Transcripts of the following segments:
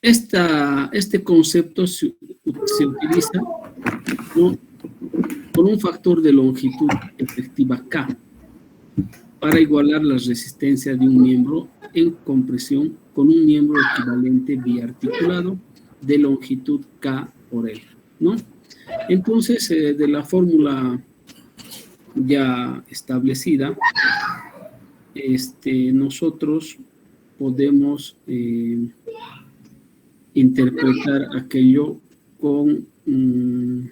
Este concepto se utiliza, ¿no?, con un factor de longitud efectiva K para igualar la resistencia de un miembro en compresión con un miembro equivalente biarticulado de longitud K por L, ¿no? Entonces, de la fórmula ya establecida, nosotros podemos interpretar aquello con un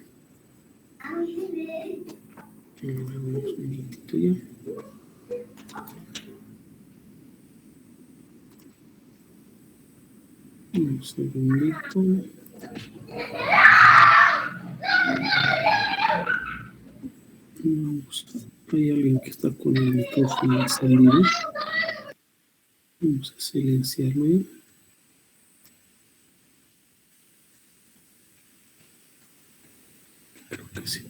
segundito. Hay alguien que está con el micrófono encendido. Vamos a silenciarlo. Creo que sí.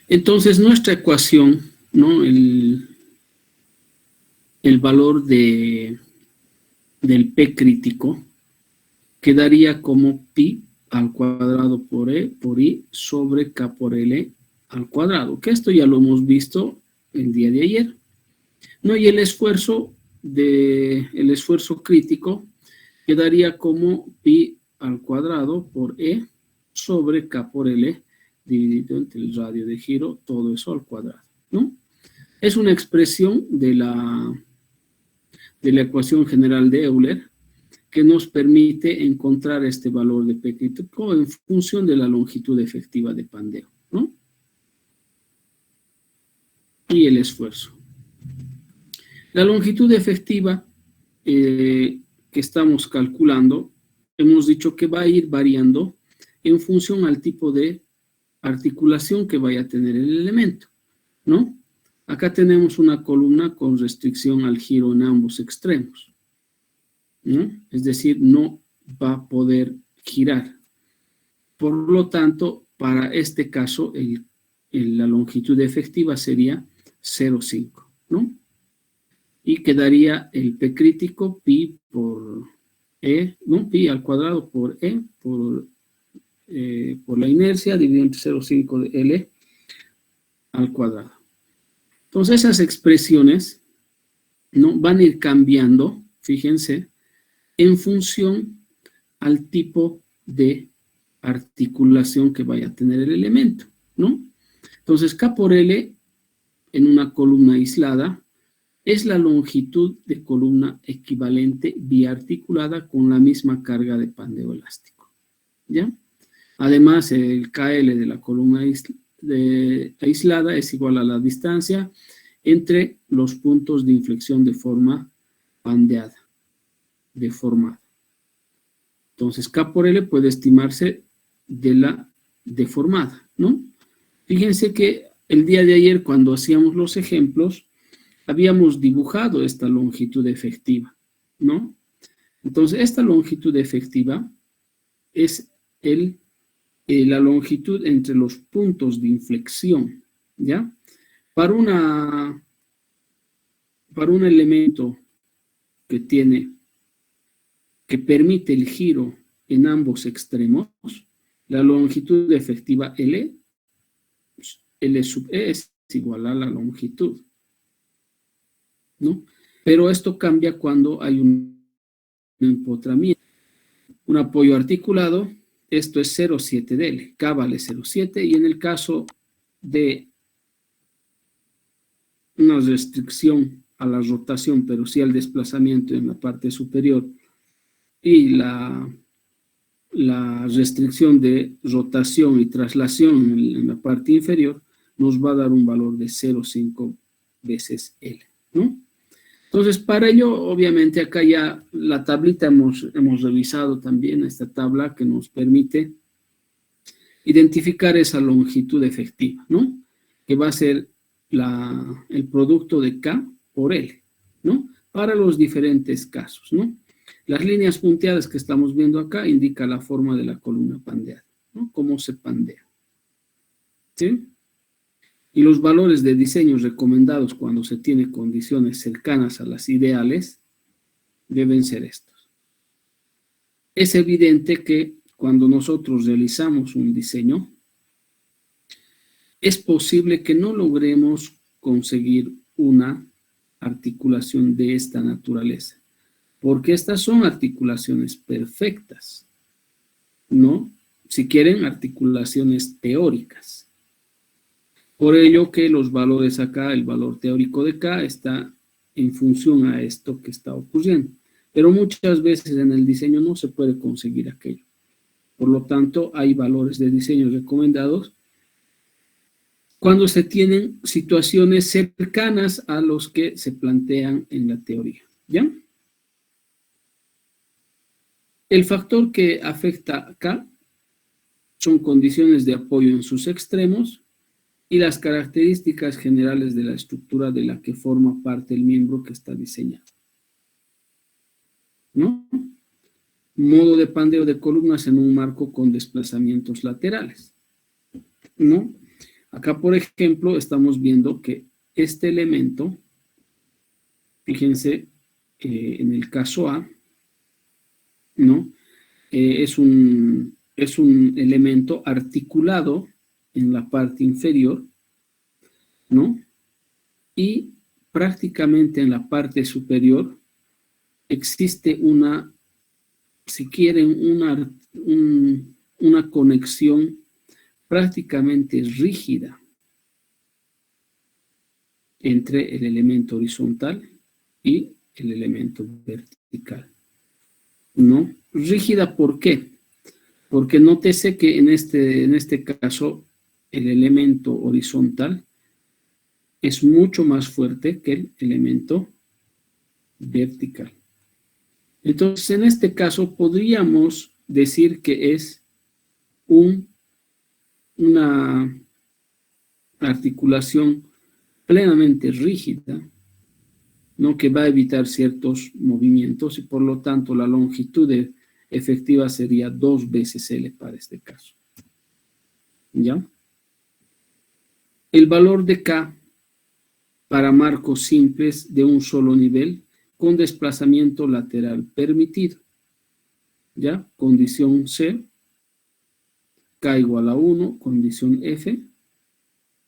Entonces, nuestra ecuación, ¿no?, el valor del P crítico quedaría como pi al cuadrado por E por I sobre K por L al cuadrado, que esto ya lo hemos visto el día de ayer, ¿no? Y el esfuerzo crítico quedaría como pi al cuadrado por E sobre K por L dividido entre el radio de giro, todo eso al cuadrado, ¿no? Es una expresión de la ecuación general de Euler que nos permite encontrar este valor de P crítico en función de la longitud efectiva de pandeo, ¿no? Y el esfuerzo. La longitud efectiva que estamos calculando, hemos dicho que va a ir variando en función al tipo de articulación que vaya a tener el elemento, ¿no? Acá tenemos una columna con restricción al giro en ambos extremos, ¿no? Es decir, no va a poder girar. Por lo tanto, para este caso, la longitud efectiva sería 0,5, ¿no? Y quedaría el P crítico, pi por E, ¿no? Pi al cuadrado por E, por la inercia, dividido entre 0,5 de L al cuadrado. Entonces, esas expresiones, ¿no?, van a ir cambiando, fíjense, en función al tipo de articulación que vaya a tener el elemento, ¿no? Entonces, K por L en una columna aislada es la longitud de columna equivalente biarticulada con la misma carga de pandeo elástico, ¿ya? Además, el KL de la columna aislada es igual a la distancia entre los puntos de inflexión de forma pandeada, deformada. Entonces, K por L puede estimarse de la deformada, ¿no? Fíjense que el día de ayer, cuando hacíamos los ejemplos, habíamos dibujado esta longitud efectiva, ¿no? Entonces, esta longitud efectiva es la longitud entre los puntos de inflexión, ¿ya? Para un elemento que permite el giro en ambos extremos, la longitud efectiva L sub E es igual a la longitud, ¿no? Pero esto cambia cuando hay un empotramiento. Un apoyo articulado, esto es 0,7 de L, K vale 0,7, y en el caso de una restricción a la rotación, pero sí al desplazamiento en la parte superior, y la restricción de rotación y traslación en la parte inferior, nos va a dar un valor de 0,5 veces L, ¿no? Entonces, para ello, obviamente, acá ya la tablita hemos revisado también esta tabla que nos permite identificar esa longitud efectiva, ¿no? Que va a ser el producto de K por L, ¿no? Para los diferentes casos, ¿no? Las líneas punteadas que estamos viendo acá indican la forma de la columna pandeada, ¿no? Cómo se pandea, ¿sí? Y los valores de diseño recomendados cuando se tiene condiciones cercanas a las ideales deben ser estos. Es evidente que cuando nosotros realizamos un diseño, es posible que no logremos conseguir una articulación de esta naturaleza, porque estas son articulaciones perfectas, ¿no? Si quieren, articulaciones teóricas. Por ello que los valores acá, el valor teórico de K está en función a esto que está ocurriendo. Pero muchas veces en el diseño no se puede conseguir aquello. Por lo tanto, hay valores de diseño recomendados cuando se tienen situaciones cercanas a los que se plantean en la teoría. ¿Ya? El factor que afecta acá son condiciones de apoyo en sus extremos y las características generales de la estructura de la que forma parte el miembro que está diseñado, ¿no? Modo de pandeo de columnas en un marco con desplazamientos laterales, ¿no? Acá, por ejemplo, estamos viendo que este elemento, fíjense, en el caso A, ¿no? Es un elemento articulado en la parte inferior, ¿no? Y prácticamente en la parte superior existe una, si quieren, una conexión prácticamente rígida entre el elemento horizontal y el elemento vertical, ¿no? Rígida, ¿por qué? Porque nótese que en este caso el elemento horizontal es mucho más fuerte que el elemento vertical. Entonces, en este caso podríamos decir que es una articulación plenamente rígida, ¿no? Que va a evitar ciertos movimientos y por lo tanto la longitud efectiva sería 2 veces L para este caso. ¿Ya? El valor de K para marcos simples de un solo nivel con desplazamiento lateral permitido. ¿Ya? Condición C, K igual a 1, condición F,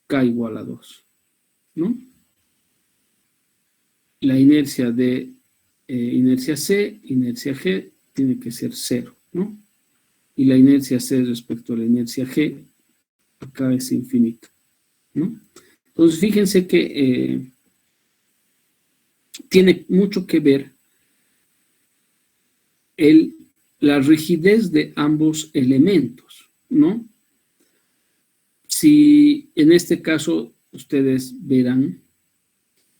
K igual a 2, ¿no? La inercia de inercia C, inercia G, tiene que ser 0, ¿no? Y la inercia C respecto a la inercia G, acá es infinito, ¿no? Entonces, fíjense que tiene mucho que ver la rigidez de ambos elementos, ¿no? Si en este caso ustedes verán,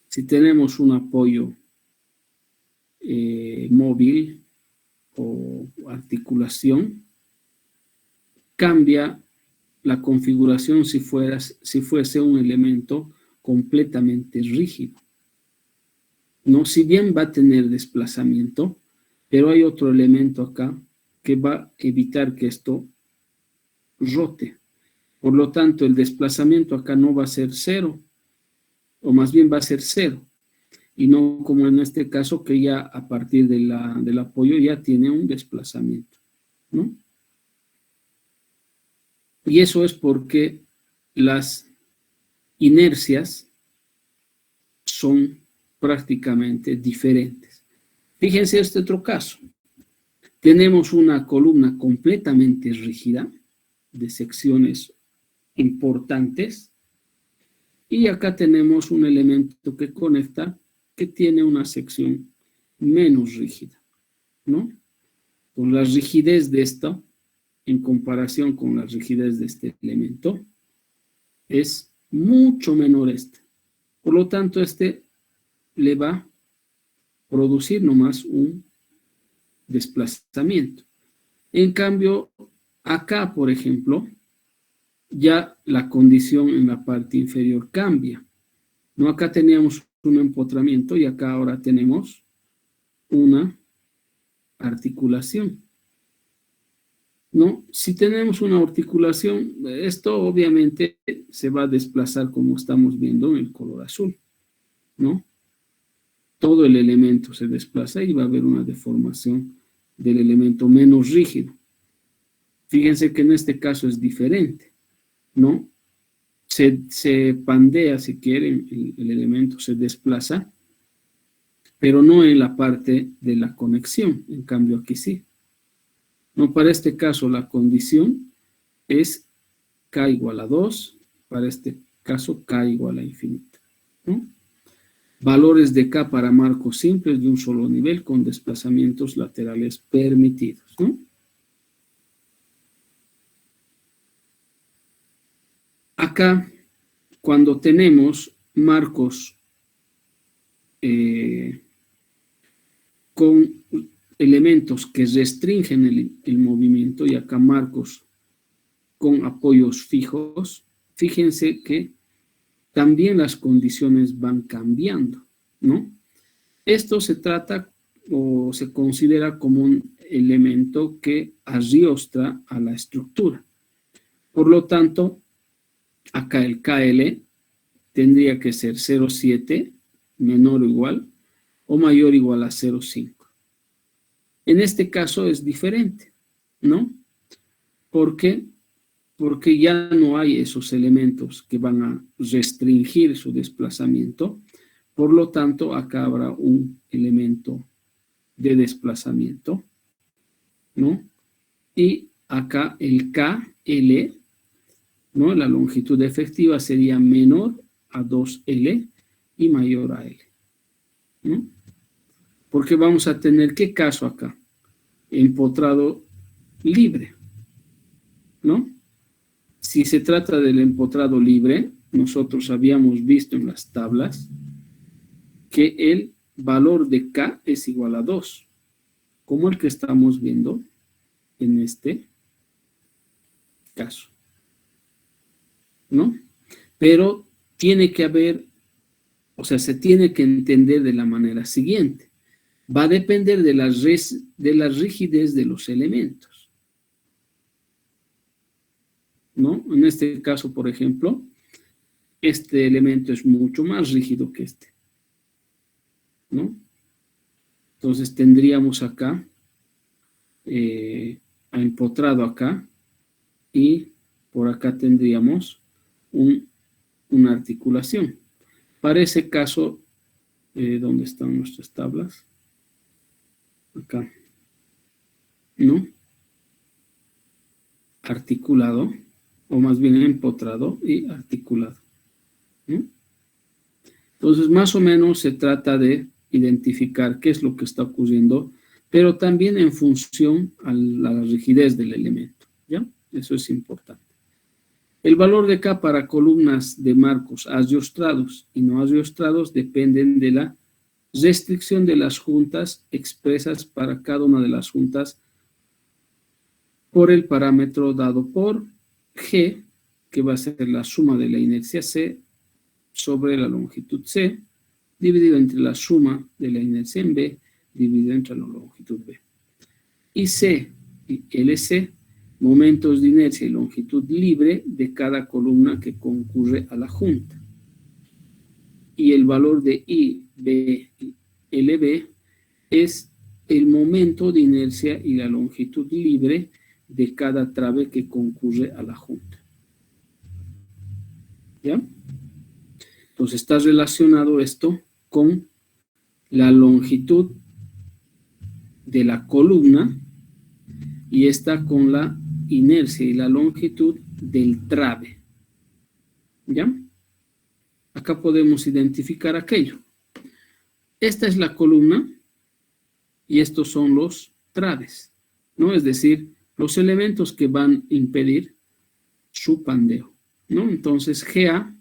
si tenemos un apoyo móvil o articulación, cambia la configuración si fuese un elemento completamente rígido, ¿no? Si bien va a tener desplazamiento, pero hay otro elemento acá que va a evitar que esto rote. Por lo tanto, el desplazamiento acá no va a ser 0, o más bien va a ser 0. Y no como en este caso que ya a partir del apoyo ya tiene un desplazamiento, ¿no? Y eso es porque las inercias son prácticamente diferentes. Fíjense este otro caso. Tenemos una columna completamente rígida, de secciones importantes, y acá tenemos un elemento que conecta que tiene una sección menos rígida, ¿no? Con la rigidez de esto, en comparación con la rigidez de este elemento, es mucho menor este. Por lo tanto, este le va a producir nomás un desplazamiento. En cambio, acá, por ejemplo, ya la condición en la parte inferior cambia, ¿no? Acá teníamos un empotramiento y acá ahora tenemos una articulación, ¿no? Si tenemos una articulación, esto obviamente se va a desplazar como estamos viendo en el color azul, ¿no? Todo el elemento se desplaza y va a haber una deformación del elemento menos rígido. Fíjense que en este caso es diferente, ¿no? Se pandea, si quieren, el elemento se desplaza, pero no en la parte de la conexión, en cambio aquí sí. No, para este caso la condición es K igual a 2, para este caso K igual a infinito, ¿no? Valores de K para marcos simples de un solo nivel con desplazamientos laterales permitidos, ¿no? Acá, cuando tenemos marcos con elementos que restringen el movimiento, y acá marcos con apoyos fijos, fíjense que también las condiciones van cambiando, ¿no? Esto se trata o se considera como un elemento que arriostra a la estructura. Por lo tanto, acá el KL tendría que ser 0,7 menor o igual o mayor o igual a 0,5. En este caso es diferente, ¿no? ¿Por qué? Porque ya no hay esos elementos que van a restringir su desplazamiento. Por lo tanto, acá habrá un elemento de desplazamiento, ¿no? Y acá el KL, ¿no? La longitud efectiva sería menor a 2L y mayor a L, ¿no? Porque vamos a tener, ¿qué caso acá? Empotrado libre, ¿no? Si se trata del empotrado libre, nosotros habíamos visto en las tablas que el valor de K es igual a 2, como el que estamos viendo en este caso, ¿no? Pero tiene que haber, o sea, se tiene que entender de la manera siguiente. Va a depender de la rigidez de los elementos, ¿no? En este caso, por ejemplo, este elemento es mucho más rígido que este, ¿no? Entonces tendríamos acá, empotrado acá, y por acá tendríamos una articulación. Para ese caso, ¿dónde están nuestras tablas? Acá, ¿no? Articulado, o más bien empotrado y articulado, ¿no? Entonces, más o menos se trata de identificar qué es lo que está ocurriendo, pero también en función a la rigidez del elemento, ¿ya? Eso es importante. El valor de K para columnas de marcos ariostrados y no ariostrados dependen de la restricción de las juntas expresas para cada una de las juntas por el parámetro dado por G, que va a ser la suma de la inercia C sobre la longitud C, dividido entre la suma de la inercia en B, dividido entre la longitud B. Y C y LC, momentos de inercia y longitud libre de cada columna que concurre a la junta. Y el valor de I, B y LB es el momento de inercia y la longitud libre de cada trave que concurre a la junta. ¿Ya? Entonces está relacionado esto con la longitud de la columna y está con la inercia y la longitud del trave. ¿Ya? Acá podemos identificar aquello. Esta es la columna y estos son los traves, ¿no? Es decir, los elementos que van a impedir su pandeo, ¿no? Entonces, GA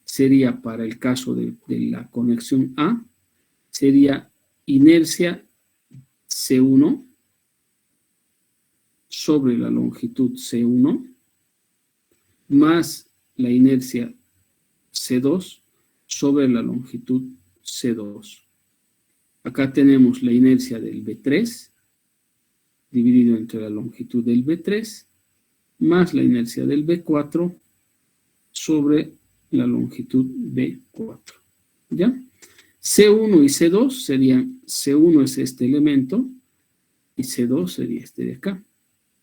sería, para el caso de la conexión A, sería inercia C1 sobre la longitud C1 más la inercia C2 sobre la longitud C2. Acá tenemos la inercia del B3 dividido entre la longitud del B3 más la inercia del B4 sobre la longitud B4. ¿Ya? C1 y C2 serían, C1 es este elemento y C2 sería este de acá,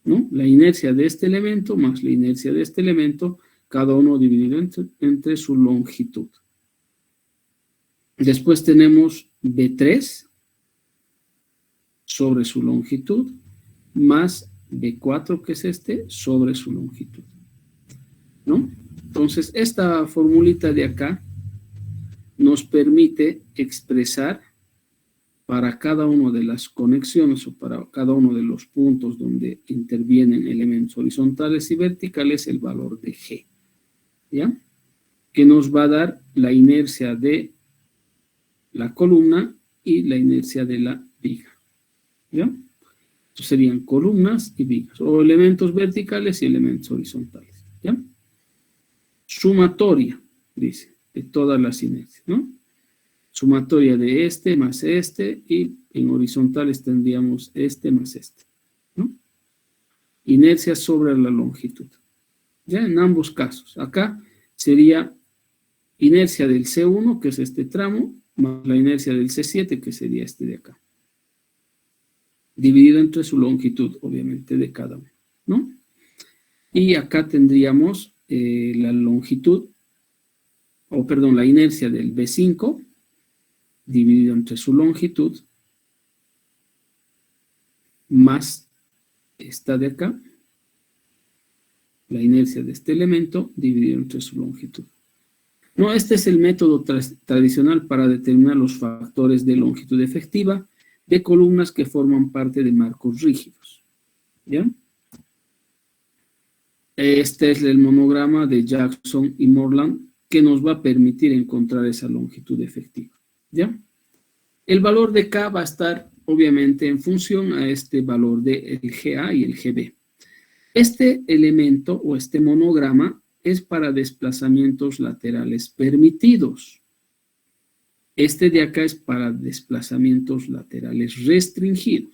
¿no? La inercia de este elemento más la inercia de este elemento, cada uno dividido entre su longitud. Después tenemos B3 sobre su longitud más B4, que es este, sobre su longitud, ¿no? Entonces, esta formulita de acá nos permite expresar para cada una de las conexiones o para cada uno de los puntos donde intervienen elementos horizontales y verticales el valor de G, ¿ya? Que nos va a dar la inercia de la columna y la inercia de la viga, ¿ya? Entonces serían columnas y vigas, o elementos verticales y elementos horizontales, ¿ya? Sumatoria, dice, de todas las inercias, ¿no? Sumatoria de este más este, y en horizontales tendríamos este más este, ¿no? Inercia sobre la longitud, ¿ya? En ambos casos. Acá sería inercia del C1, que es este tramo, más la inercia del C7, que sería este de acá, dividido entre su longitud, obviamente, de cada uno, ¿no? Y acá tendríamos la longitud, o perdón, la inercia del B5, dividido entre su longitud, más esta de acá, la inercia de este elemento, dividido entre su longitud. No, este es el método tradicional para determinar los factores de longitud efectiva de columnas que forman parte de marcos rígidos, ¿ya? Este es el monograma de Jackson y Moreland que nos va a permitir encontrar esa longitud efectiva, ¿ya? El valor de K va a estar, obviamente, en función a este valor de el GA y el GB. Este elemento o este monograma es para desplazamientos laterales permitidos. Este de acá es para desplazamientos laterales restringidos.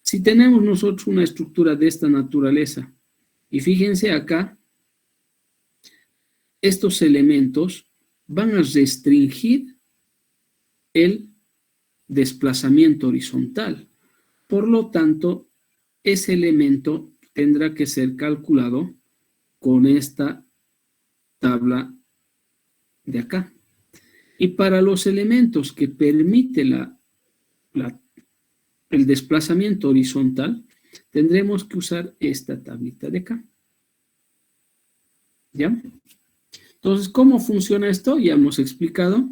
Si tenemos nosotros una estructura de esta naturaleza, y fíjense acá, estos elementos van a restringir el desplazamiento horizontal. Por lo tanto, ese elemento tendrá que ser calculado con esta tabla de acá. Y para los elementos que permite el desplazamiento horizontal, tendremos que usar esta tablita de acá, ¿ya? Entonces, ¿cómo funciona esto? Ya hemos explicado.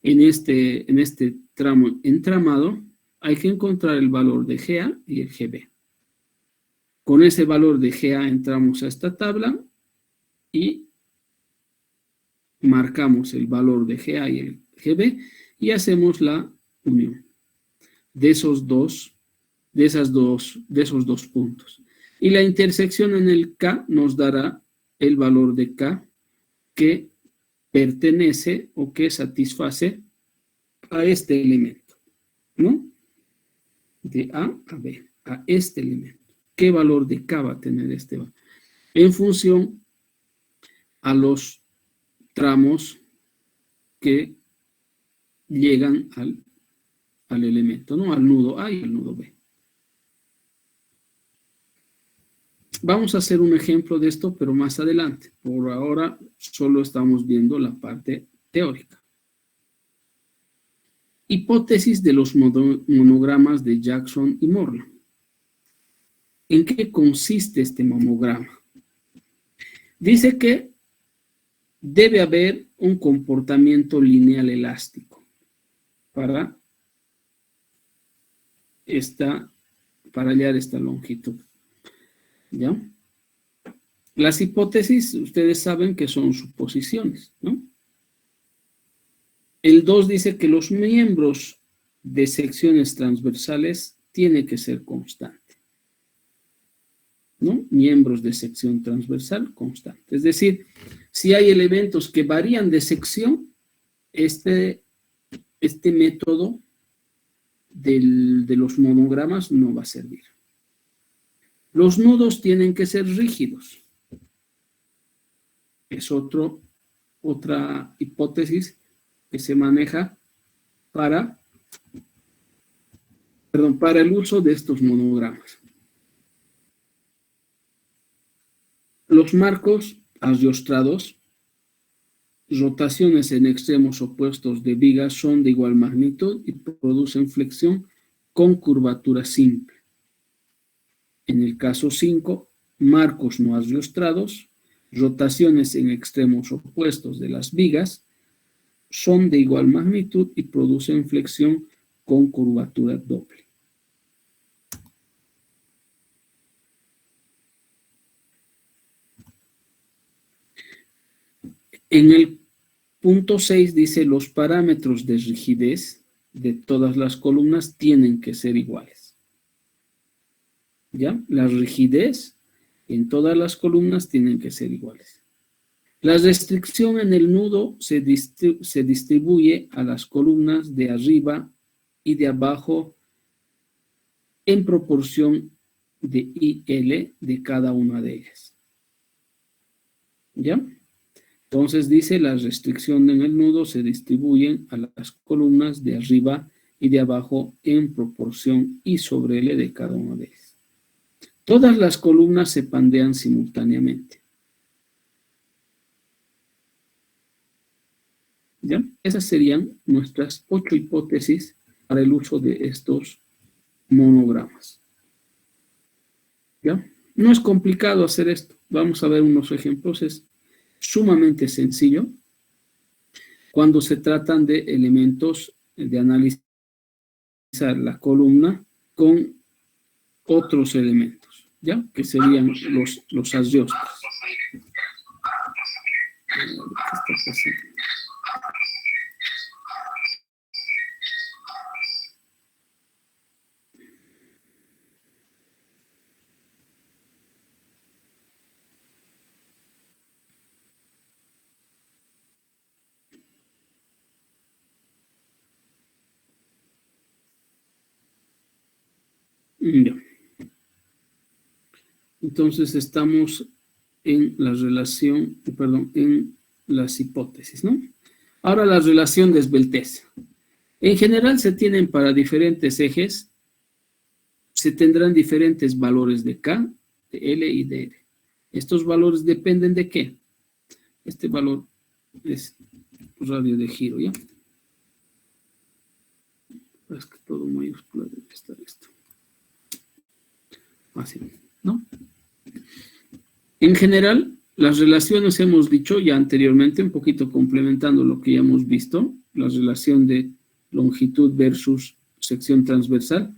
En este tramo entramado hay que encontrar el valor de GA y el GB. Con ese valor de GA entramos a esta tabla y marcamos el valor de GA y el GB y hacemos la unión de esos dos puntos. Y la intersección en el K nos dará el valor de K que pertenece o que satisface a este elemento, ¿no? De A a B, a este elemento. ¿Qué valor de K va a tener este valor? En función a los tramos que llegan al elemento, ¿no? Al nudo A y al nudo B. Vamos a hacer un ejemplo de esto, pero más adelante. Por ahora solo estamos viendo la parte teórica. Hipótesis de los monogramas de Jackson y Moreland. ¿En qué consiste este monograma? Dice que debe haber un comportamiento lineal elástico para hallar esta longitud, ¿ya? Las hipótesis, ustedes saben que son suposiciones, ¿no? El 2 dice que los miembros de secciones transversales tienen que ser constantes, ¿no? Miembros de sección transversal constante. Es decir, si hay elementos que varían de sección, este método de los monogramas no va a servir, Los nudos tienen que ser rígidos. Es otra hipótesis que se maneja para el uso de estos monogramas. Los marcos ariostrados, rotaciones en extremos opuestos de vigas, son de igual magnitud y producen flexión con curvatura simple. En el caso 5, marcos no ariostrados, rotaciones en extremos opuestos de las vigas, son de igual magnitud y producen flexión con curvatura doble. En el punto 6 dice: los parámetros de rigidez de todas las columnas tienen que ser iguales. ¿Ya? La rigidez en todas las columnas tienen que ser iguales. La restricción en el nudo se distribuye a las columnas de arriba y de abajo en proporción de IL de cada una de ellas. ¿Ya? Entonces dice: la restricción en el nudo se distribuye a las columnas de arriba y de abajo en proporción I sobre L de cada una de ellas. Todas las columnas se pandean simultáneamente. ¿Ya? Esas serían nuestras 8 hipótesis para el uso de estos monogramas. ¿Ya? No es complicado hacer esto. Vamos a ver unos ejemplos. Es sumamente sencillo cuando se tratan de elementos de analizar la columna con otros elementos, ¿ya? Que serían los agiostres. ¿Qué está pasando? Ya. Entonces estamos en la relación, en las hipótesis, ¿no? Ahora la relación de esbeltez. En general se tienen para diferentes ejes, se tendrán diferentes valores de K, de L y de R. Estos valores dependen de qué. Este valor es radio de giro, ¿ya? Es que todo mayúscula debe estar esto. Así, ¿no? En general, las relaciones hemos dicho ya anteriormente, un poquito complementando lo que ya hemos visto, la relación de longitud versus sección transversal,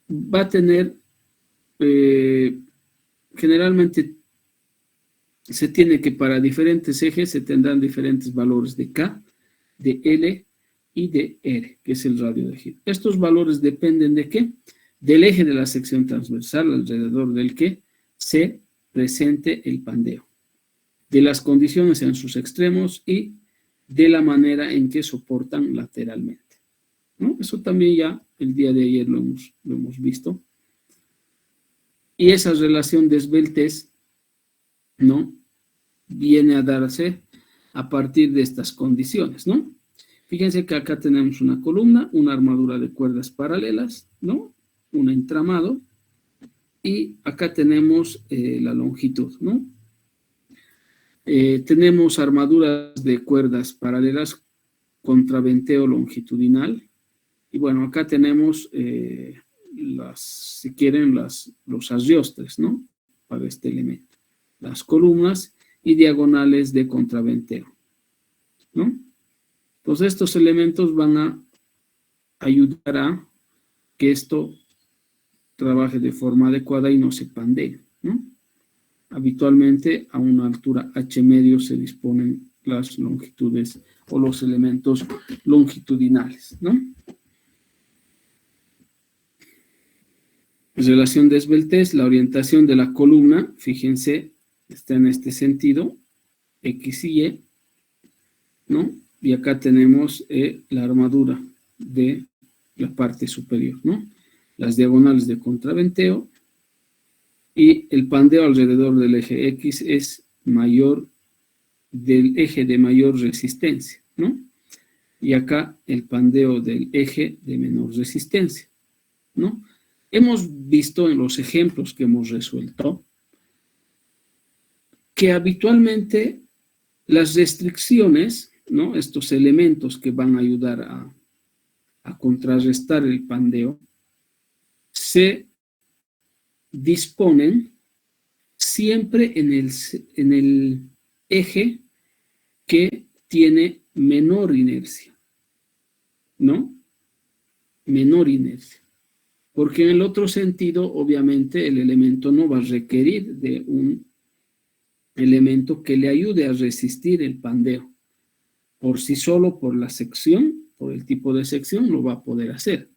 va a tener, generalmente se tiene que para diferentes ejes se tendrán diferentes valores de K, de L y de R, que es el radio de giro. Estos valores dependen de qué? Del eje de la sección transversal alrededor del que se presente el pandeo, de las condiciones en sus extremos y de la manera en que soportan lateralmente, ¿no? Eso también ya el día de ayer lo hemos visto. Y esa relación de esbeltez, ¿no?, viene a darse a partir de estas condiciones, ¿no? Fíjense que acá tenemos una columna, una armadura de cuerdas paralelas, ¿no? Un entramado, y acá tenemos la longitud, ¿no? Tenemos armaduras de cuerdas paralelas, contraventeo longitudinal, y bueno, acá tenemos si quieren, los agiostres, ¿no?, para este elemento, las columnas y diagonales de contraventeo, ¿no? Entonces estos elementos van a ayudar a que esto trabaje de forma adecuada y no se pandee, ¿no? Habitualmente a una altura H medio se disponen las longitudes o los elementos longitudinales, ¿no? Relación de esbeltez, la orientación de la columna, fíjense, está en este sentido, X y Y, ¿no? Y acá tenemos la armadura de la parte superior, ¿no? Las diagonales de contraventeo y el pandeo alrededor del eje X es mayor del eje de mayor resistencia, ¿no? Y acá el pandeo del eje de menor resistencia, ¿no? Hemos visto en los ejemplos que hemos resuelto que habitualmente las restricciones, ¿no? Estos elementos que van a ayudar a contrarrestar el pandeo, se disponen siempre en el eje que tiene menor inercia, ¿no? Menor inercia. Porque en el otro sentido, obviamente, el elemento no va a requerir de un elemento que le ayude a resistir el pandeo. Por sí solo, por la sección, por el tipo de sección, lo va a poder hacer.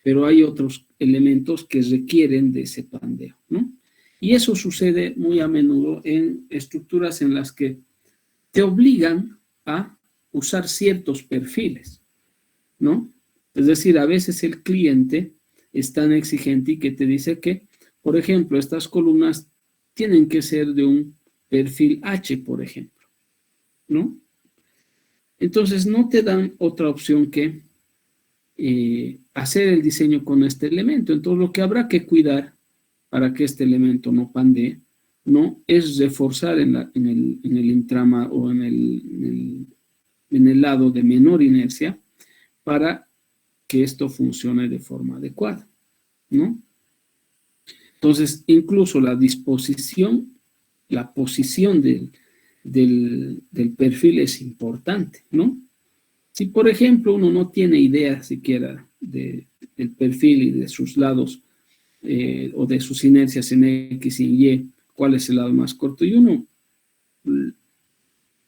Pero hay otros elementos que requieren de ese pandeo, ¿no? Y eso sucede muy a menudo en estructuras en las que te obligan a usar ciertos perfiles, ¿no? Es decir, a veces el cliente es tan exigente y que te dice que, por ejemplo, estas columnas tienen que ser de un perfil H, por ejemplo, ¿no? Entonces no te dan otra opción que hacer el diseño con este elemento. Entonces lo que habrá que cuidar para que este elemento no pandee, no es reforzar en el intrama o en el lado de menor inercia para que esto funcione de forma adecuada, ¿no? Entonces, incluso la disposición, la posición del perfil es importante, ¿no? Si, por ejemplo, uno no tiene idea siquiera del perfil y de sus lados o de sus inercias en X y en Y, cuál es el lado más corto, y uno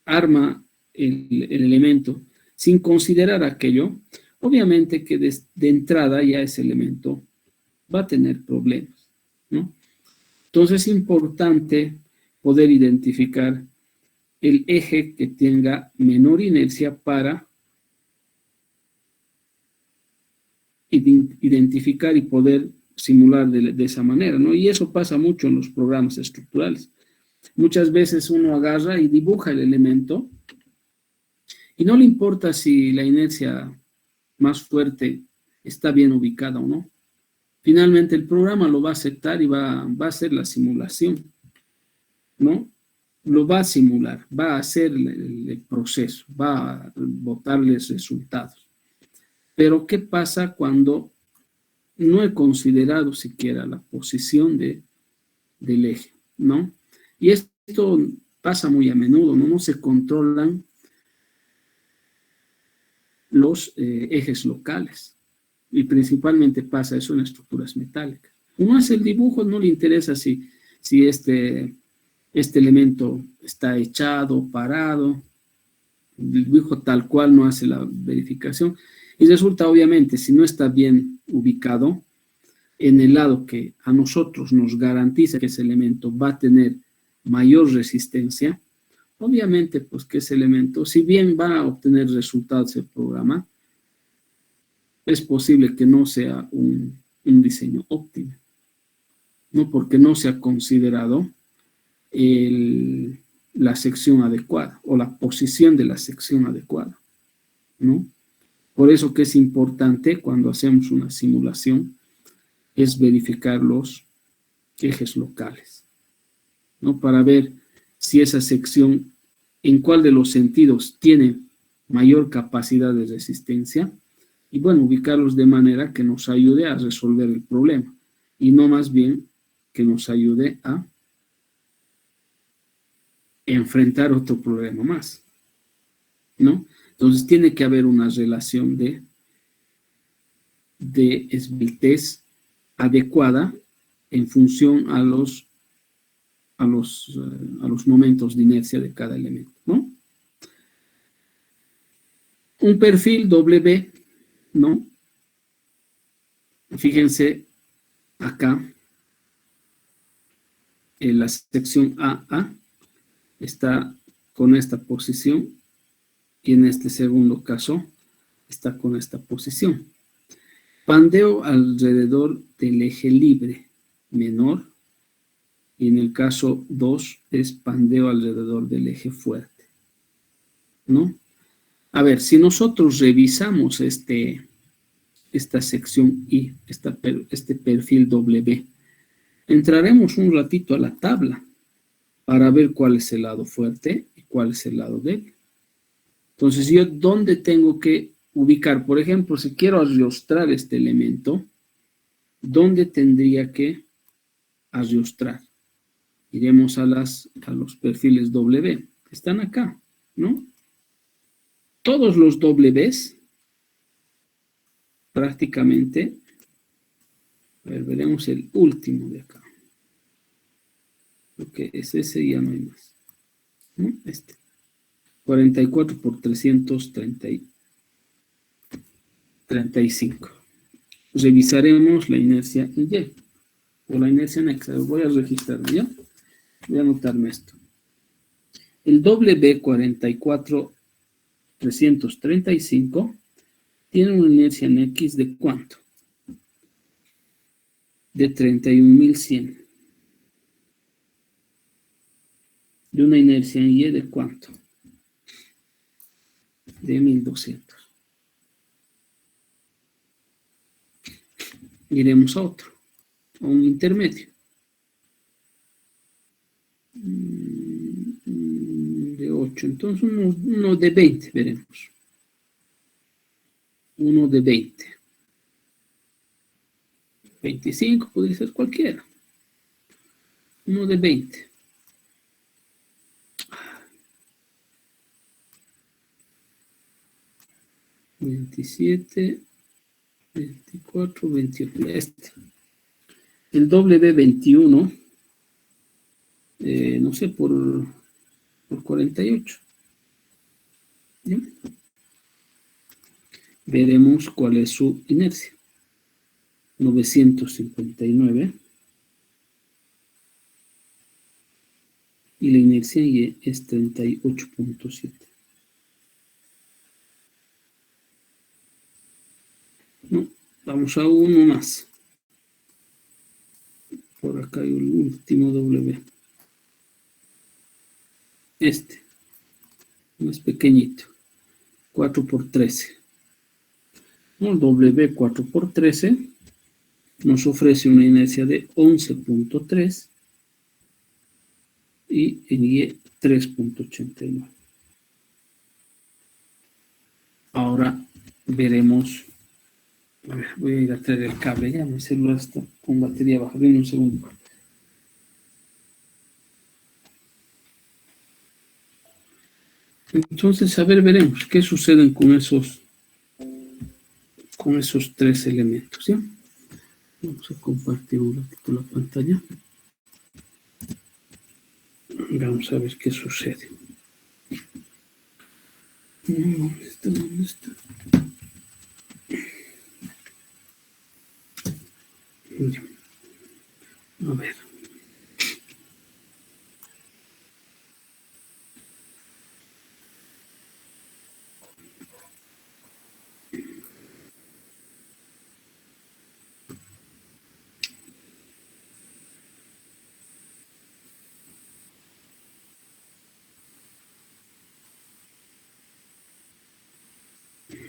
arma el elemento sin considerar aquello, obviamente que de entrada ya ese elemento va a tener problemas, ¿no? Entonces es importante poder identificar el eje que tenga menor inercia para identificar y poder simular de esa manera, ¿no? Y eso pasa mucho en los programas estructurales. Muchas veces uno agarra y dibuja el elemento y no le importa si la inercia más fuerte está bien ubicada o no. Finalmente el programa lo va a aceptar y va a hacer la simulación, ¿no? Lo va a simular, va a hacer el proceso, va a botarles resultados. Pero ¿qué pasa cuando no he considerado siquiera la posición del eje, ¿no? Y esto pasa muy a menudo, ¿no? No se controlan los ejes locales. Y principalmente pasa eso en estructuras metálicas. Uno hace el dibujo, no le interesa si este elemento está echado, parado, el dibujo tal cual no hace la verificación. Y resulta, obviamente, si no está bien ubicado, en el lado que a nosotros nos garantiza que ese elemento va a tener mayor resistencia, obviamente, pues que ese elemento, si bien va a obtener resultados del programa, es posible que no sea un diseño óptimo, ¿no? Porque no se ha considerado la sección adecuada o la posición de la sección adecuada, ¿no? Por eso que es importante cuando hacemos una simulación es verificar los ejes locales, ¿no? Para ver si esa sección, en cuál de los sentidos tiene mayor capacidad de resistencia y, bueno, ubicarlos de manera que nos ayude a resolver el problema y no más bien que nos ayude a enfrentar otro problema más, ¿no? Entonces tiene que haber una relación de esbeltez adecuada en función a los momentos de inercia de cada elemento, ¿no? Un perfil W, ¿no? Fíjense acá, en la sección AA está con esta posición y en este segundo caso está con esta posición. Pandeo alrededor del eje libre menor Y en el caso 2 es pandeo alrededor del eje fuerte, ¿no? A ver, si nosotros revisamos esta sección I, este perfil W, entraremos un ratito a la tabla para ver cuál es el lado fuerte y cuál es el lado débil. Entonces, yo, ¿dónde tengo que ubicar? Por ejemplo, si quiero arrostrar este elemento, ¿dónde tendría que arrostrar? Iremos a los perfiles W. Están acá, ¿no? Todos los Ws, prácticamente, a ver, veremos el último de acá. Ok, es ese y ya no hay más, ¿no? 44 por 335. Revisaremos la inercia en Y, o la inercia en X. Voy a registrarlo, ¿ya? Voy a anotarme esto. El W44 335 tiene una inercia en X de ¿cuánto? De 31.100. De una inercia en Y de ¿cuánto? De 1.200. Iremos a otro, a un intermedio. De 8, entonces uno de 20 veremos. Uno de 20. 25 podría ser cualquiera. Uno de 20. 27, 24, 28. El W21, no sé, por 48. ¿Ya? Veremos cuál es su inercia. 959. Y la inercia Y es 38.7. No, vamos a uno más. Por acá hay el último W. Más pequeñito. 4 por 13. El W 4 por 13 nos ofrece una inercia de 11.3 y en Y 3.89. Ahora veremos. A ver, voy a ir a traer el cable. Ya mi celular está con batería baja. Ven un segundo. Entonces, a ver, veremos qué suceden con esos tres elementos, ¿ya? Vamos a compartir un ratito la pantalla. Vamos a ver qué sucede. ¿Dónde está? ¿Dónde está? Ya. A ver.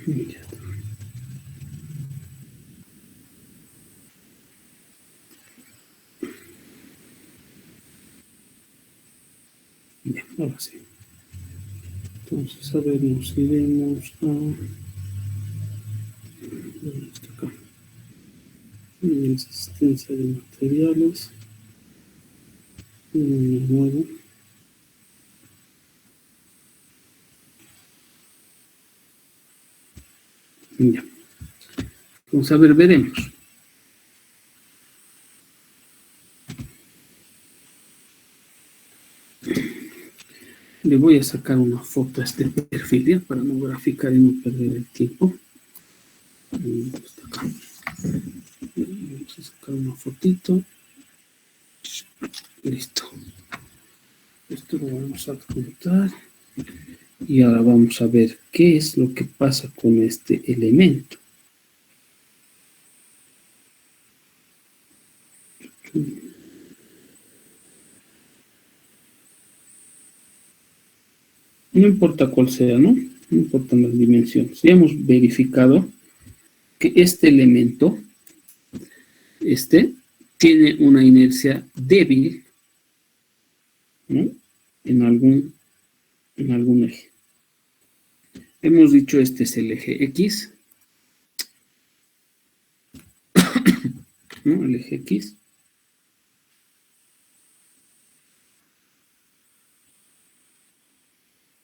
Ya. Bien, ahora sí. Entonces, a ver, nos iremos a... ¿Dónde está acá? Resistencia de materiales. Nuevo. Ya. Vamos a ver, veremos. Le voy a sacar una foto a este perfil, ¿ya? Para no graficar y no perder el tiempo. Está acá. Vamos a sacar una fotito. Listo. Esto lo vamos a adjuntar. Y ahora vamos a ver qué es lo que pasa con este elemento. No importa cuál sea, ¿no? No importan las dimensiones. Ya hemos verificado que este elemento, tiene una inercia débil, ¿no? En algún eje. Hemos dicho este es el eje X, ¿no? El eje X.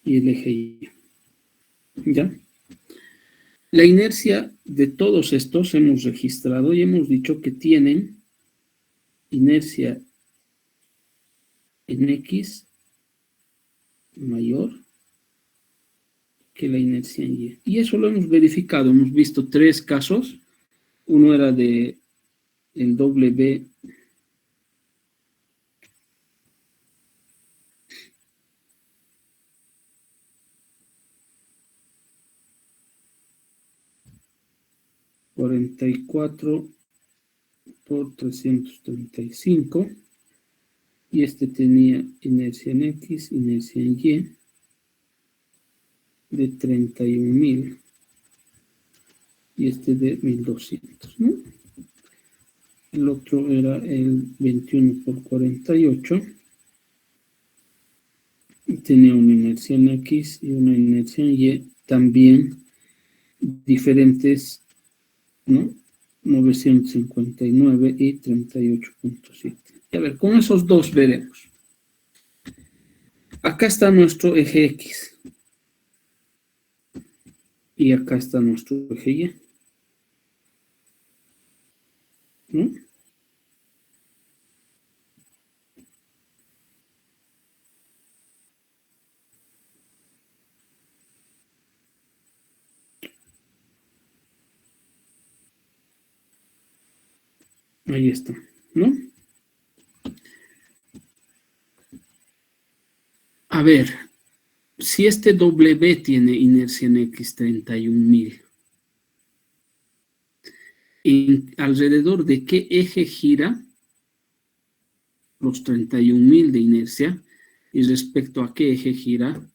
Y el eje Y. ¿Ya? La inercia de todos estos hemos registrado y hemos dicho que tienen inercia en X mayor que la inercia en Y. Y eso lo hemos verificado. Hemos visto 3 casos. Uno era de el W 44 por 335 y este tenía inercia en X, inercia en Y de 31.000 y este de 1.200, ¿no? El otro era el 21 por 48 y tenía una inercia en X y una inercia en Y también diferentes, ¿no? 959 y 38.7. A ver, con esos dos veremos. Acá está nuestro eje X. Y acá está nuestro eje Y. ¿No? Ahí está, ¿no? A ver, si este W tiene inercia en X 31.000, ¿alrededor de qué eje gira los 31.000 de inercia? Y respecto a qué eje gira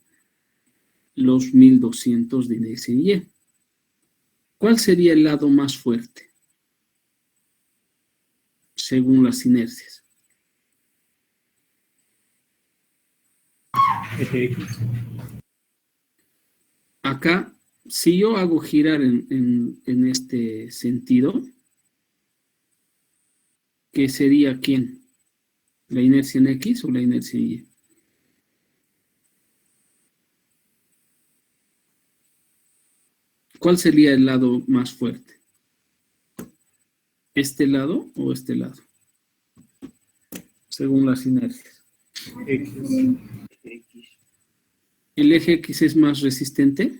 los 1.200 de inercia en Y. ¿Cuál sería el lado más fuerte según las inercias? Eje X. Acá, si yo hago girar en este sentido, ¿qué sería quién? ¿La inercia en X o la inercia en Y? ¿Cuál sería el lado más fuerte? ¿Este lado o este lado? Según las inercias. X. ¿El eje X es más resistente?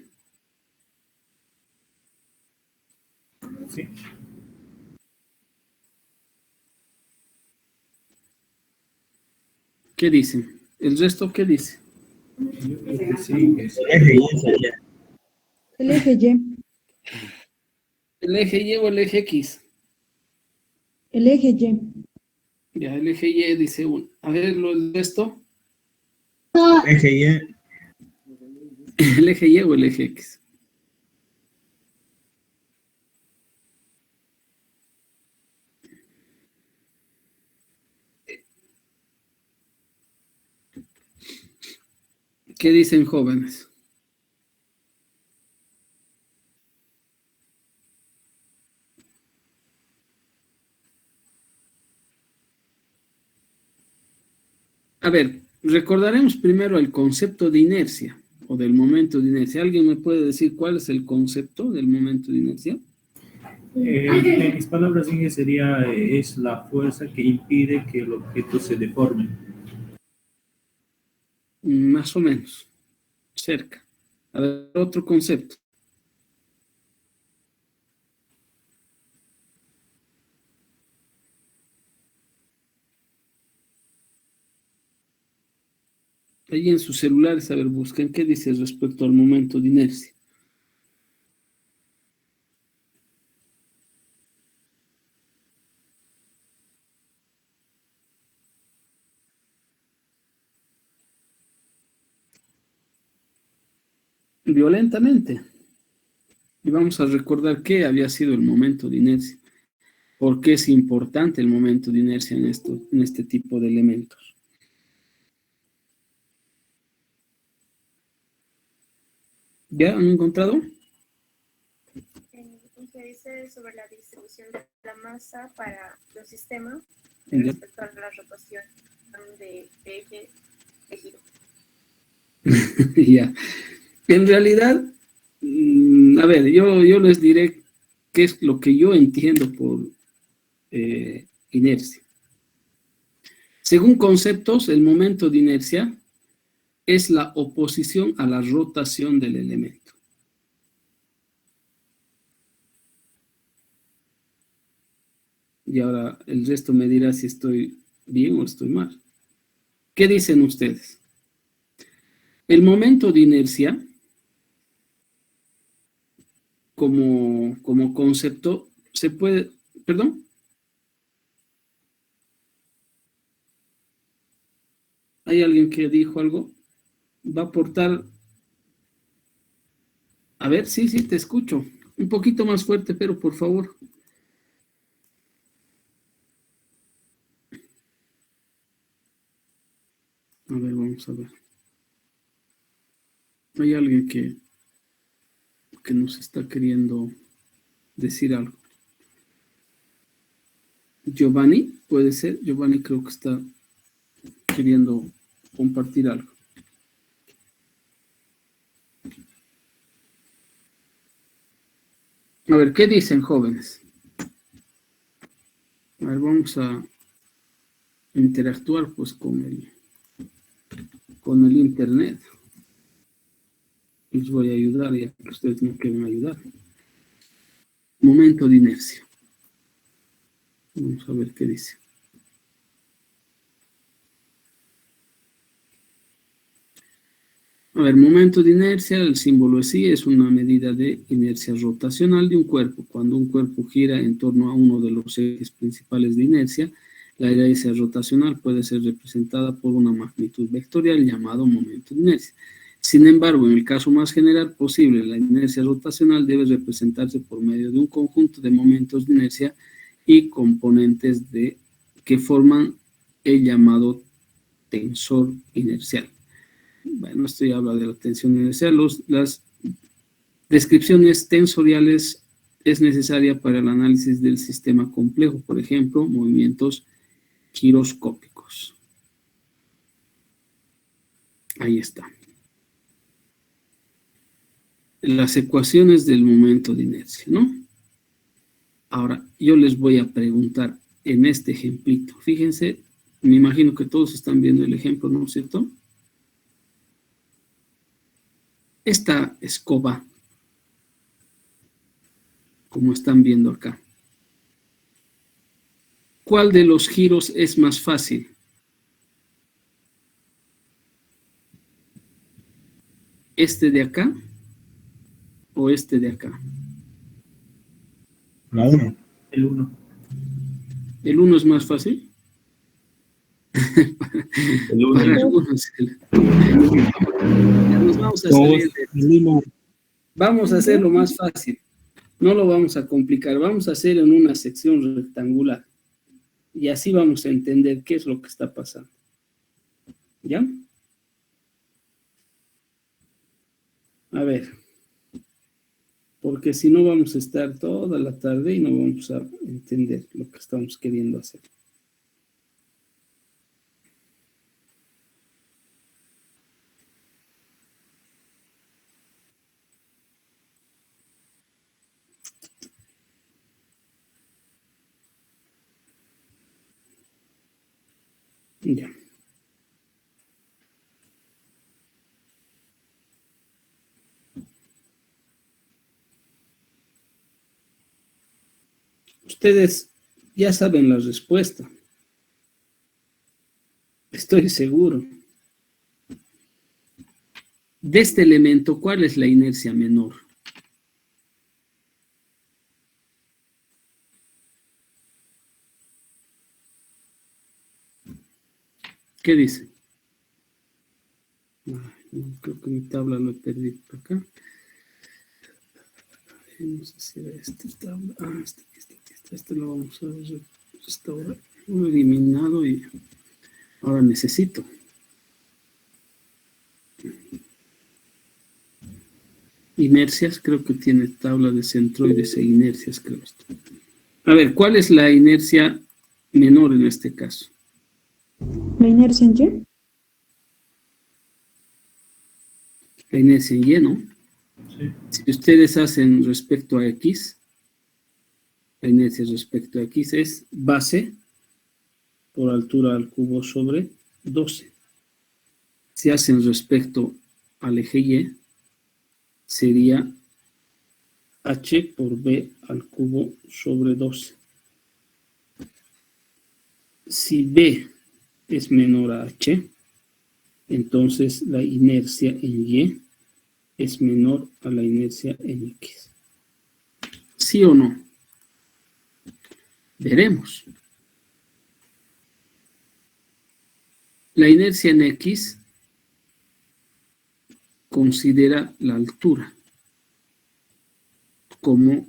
Sí. ¿Qué dicen? ¿El resto qué dice? Yo creo que sí. Eje Y sería. El eje Y. ¿El eje Y o el eje X? El eje Y. Ya, el eje Y dice uno. A ver, el resto. Eje Y. ¿El eje Y o el eje X? ¿Qué dicen jóvenes? A ver, recordaremos primero el concepto de inercia o del momento de inercia. ¿Alguien me puede decir cuál es el concepto del momento de inercia? En mis palabras, Inge, sería es la fuerza que impide que el objeto se deforme. Más o menos, cerca. A ver, otro concepto. Ahí en sus celulares, a ver, busquen qué dice respecto al momento de inercia. violentamente. Y vamos a recordar qué había sido el momento de inercia. ¿Por qué es importante el momento de inercia en este tipo de elementos? ¿Ya han encontrado? Se dice sobre la distribución de la masa para los sistemas Ya. respecto a la rotación de eje de giro. Ya. En realidad, a ver, yo les diré qué es lo que yo entiendo por inercia. Según conceptos, el momento de inercia es la oposición a la rotación del elemento. Y ahora el resto me dirá si estoy bien o estoy mal. ¿Qué dicen ustedes? El momento de inercia, como concepto, se puede... ¿Perdón? ¿Hay alguien que dijo algo? Va a aportar... A ver, sí, te escucho. Un poquito más fuerte, pero por favor. A ver, vamos a ver. Hay alguien que nos está queriendo decir algo. Giovanni, puede ser. Giovanni creo que está queriendo compartir algo. A ver, ¿qué dicen, jóvenes? A ver, vamos a interactuar pues con el internet. Les voy a ayudar ya que ustedes no quieren ayudar. Momento de inercia. Vamos a ver qué dice. A ver, momento de inercia, el símbolo es I, es una medida de inercia rotacional de un cuerpo. Cuando un cuerpo gira en torno a uno de los ejes principales de inercia, la inercia rotacional puede ser representada por una magnitud vectorial llamado momento de inercia. Sin embargo, en el caso más general posible, la inercia rotacional debe representarse por medio de un conjunto de momentos de inercia y componentes que forman el llamado tensor inercial. Bueno, esto ya habla de la tensión inercial. Las descripciones tensoriales es necesaria para el análisis del sistema complejo, por ejemplo, movimientos giroscópicos. Ahí está. Las ecuaciones del momento de inercia, ¿no? Ahora, yo les voy a preguntar en este ejemplito. Fíjense, me imagino que todos están viendo el ejemplo, ¿no es cierto? Esta escoba, como están viendo acá, ¿cuál de los giros es más fácil? ¿Este de acá o este de acá? La 1. El 1. ¿El 1 es más fácil? El Para 1. algunos. Ya nos vamos a salir vamos a hacerlo más fácil. No lo vamos a complicar. Vamos a hacer en una sección rectangular. Y así vamos a entender qué es lo que está pasando. ¿Ya? A ver. Porque si no vamos a estar toda la tarde y no vamos a entender lo que estamos queriendo hacer. Ya. Ustedes ya saben la respuesta. Estoy seguro. De este elemento, ¿cuál es la inercia menor? ¿Qué dice? Creo que mi tabla lo he perdido por acá. No sé si era esta tabla. Ah, este lo vamos a restaurar. Lo he eliminado y ahora necesito. Inercias, creo que tiene tabla de centroides e inercias, creo. A ver, ¿cuál es la inercia menor en este caso? La inercia en Y. La inercia en Y, ¿no? Sí. Si ustedes hacen respecto a X, la inercia respecto a X es base por altura al cubo sobre 12. Si hacen respecto al eje Y, sería H por B al cubo sobre 12. Si B es menor a H, entonces la inercia en Y es menor a la inercia en X. ¿Sí o no? Veremos. La inercia en X considera la altura, como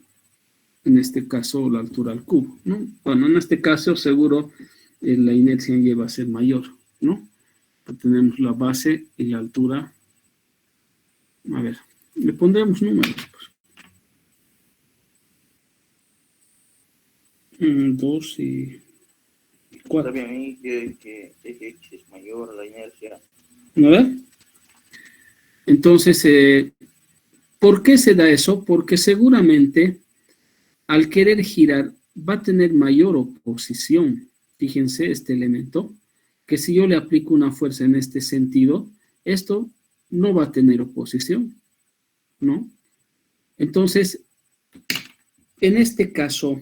en este caso la altura al cubo, ¿no? Bueno, en este caso seguro la inercia en Y va a ser mayor, ¿no? Tenemos la base y la altura. A ver, le pondremos números. 2 y 4. También ahí que eje X es mayor a la inercia. ¿No ve? Entonces, ¿por qué se da eso? Porque seguramente al querer girar va a tener mayor oposición. Fíjense este elemento, que si yo le aplico una fuerza en este sentido, esto no va a tener oposición, ¿no? Entonces, en este caso,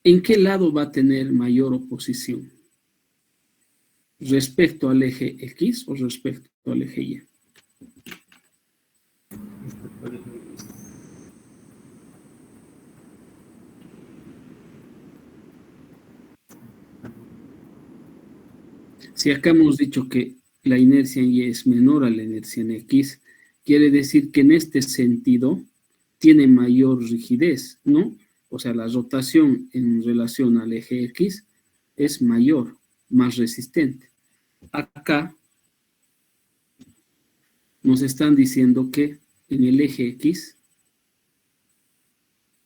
¿en qué lado va a tener mayor oposición? ¿Respecto al eje X o respecto al eje Y? Si acá hemos dicho que la inercia en Y es menor a la inercia en X, quiere decir que en este sentido tiene mayor rigidez, ¿no? O sea, la rotación en relación al eje X es mayor, más resistente. Acá nos están diciendo que en el eje X,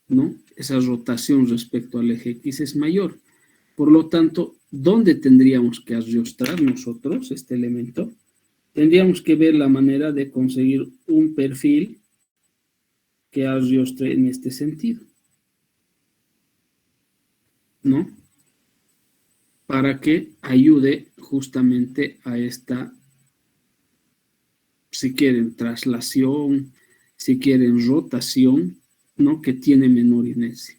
¿no? Esa rotación respecto al eje X es mayor. Por lo tanto, ¿dónde tendríamos que arrostrar nosotros este elemento? Tendríamos que ver la manera de conseguir un perfil que arrostre en este sentido, ¿no? Para que ayude justamente a esta, si quieren, traslación, si quieren, rotación, ¿no? Que tiene menor inercia,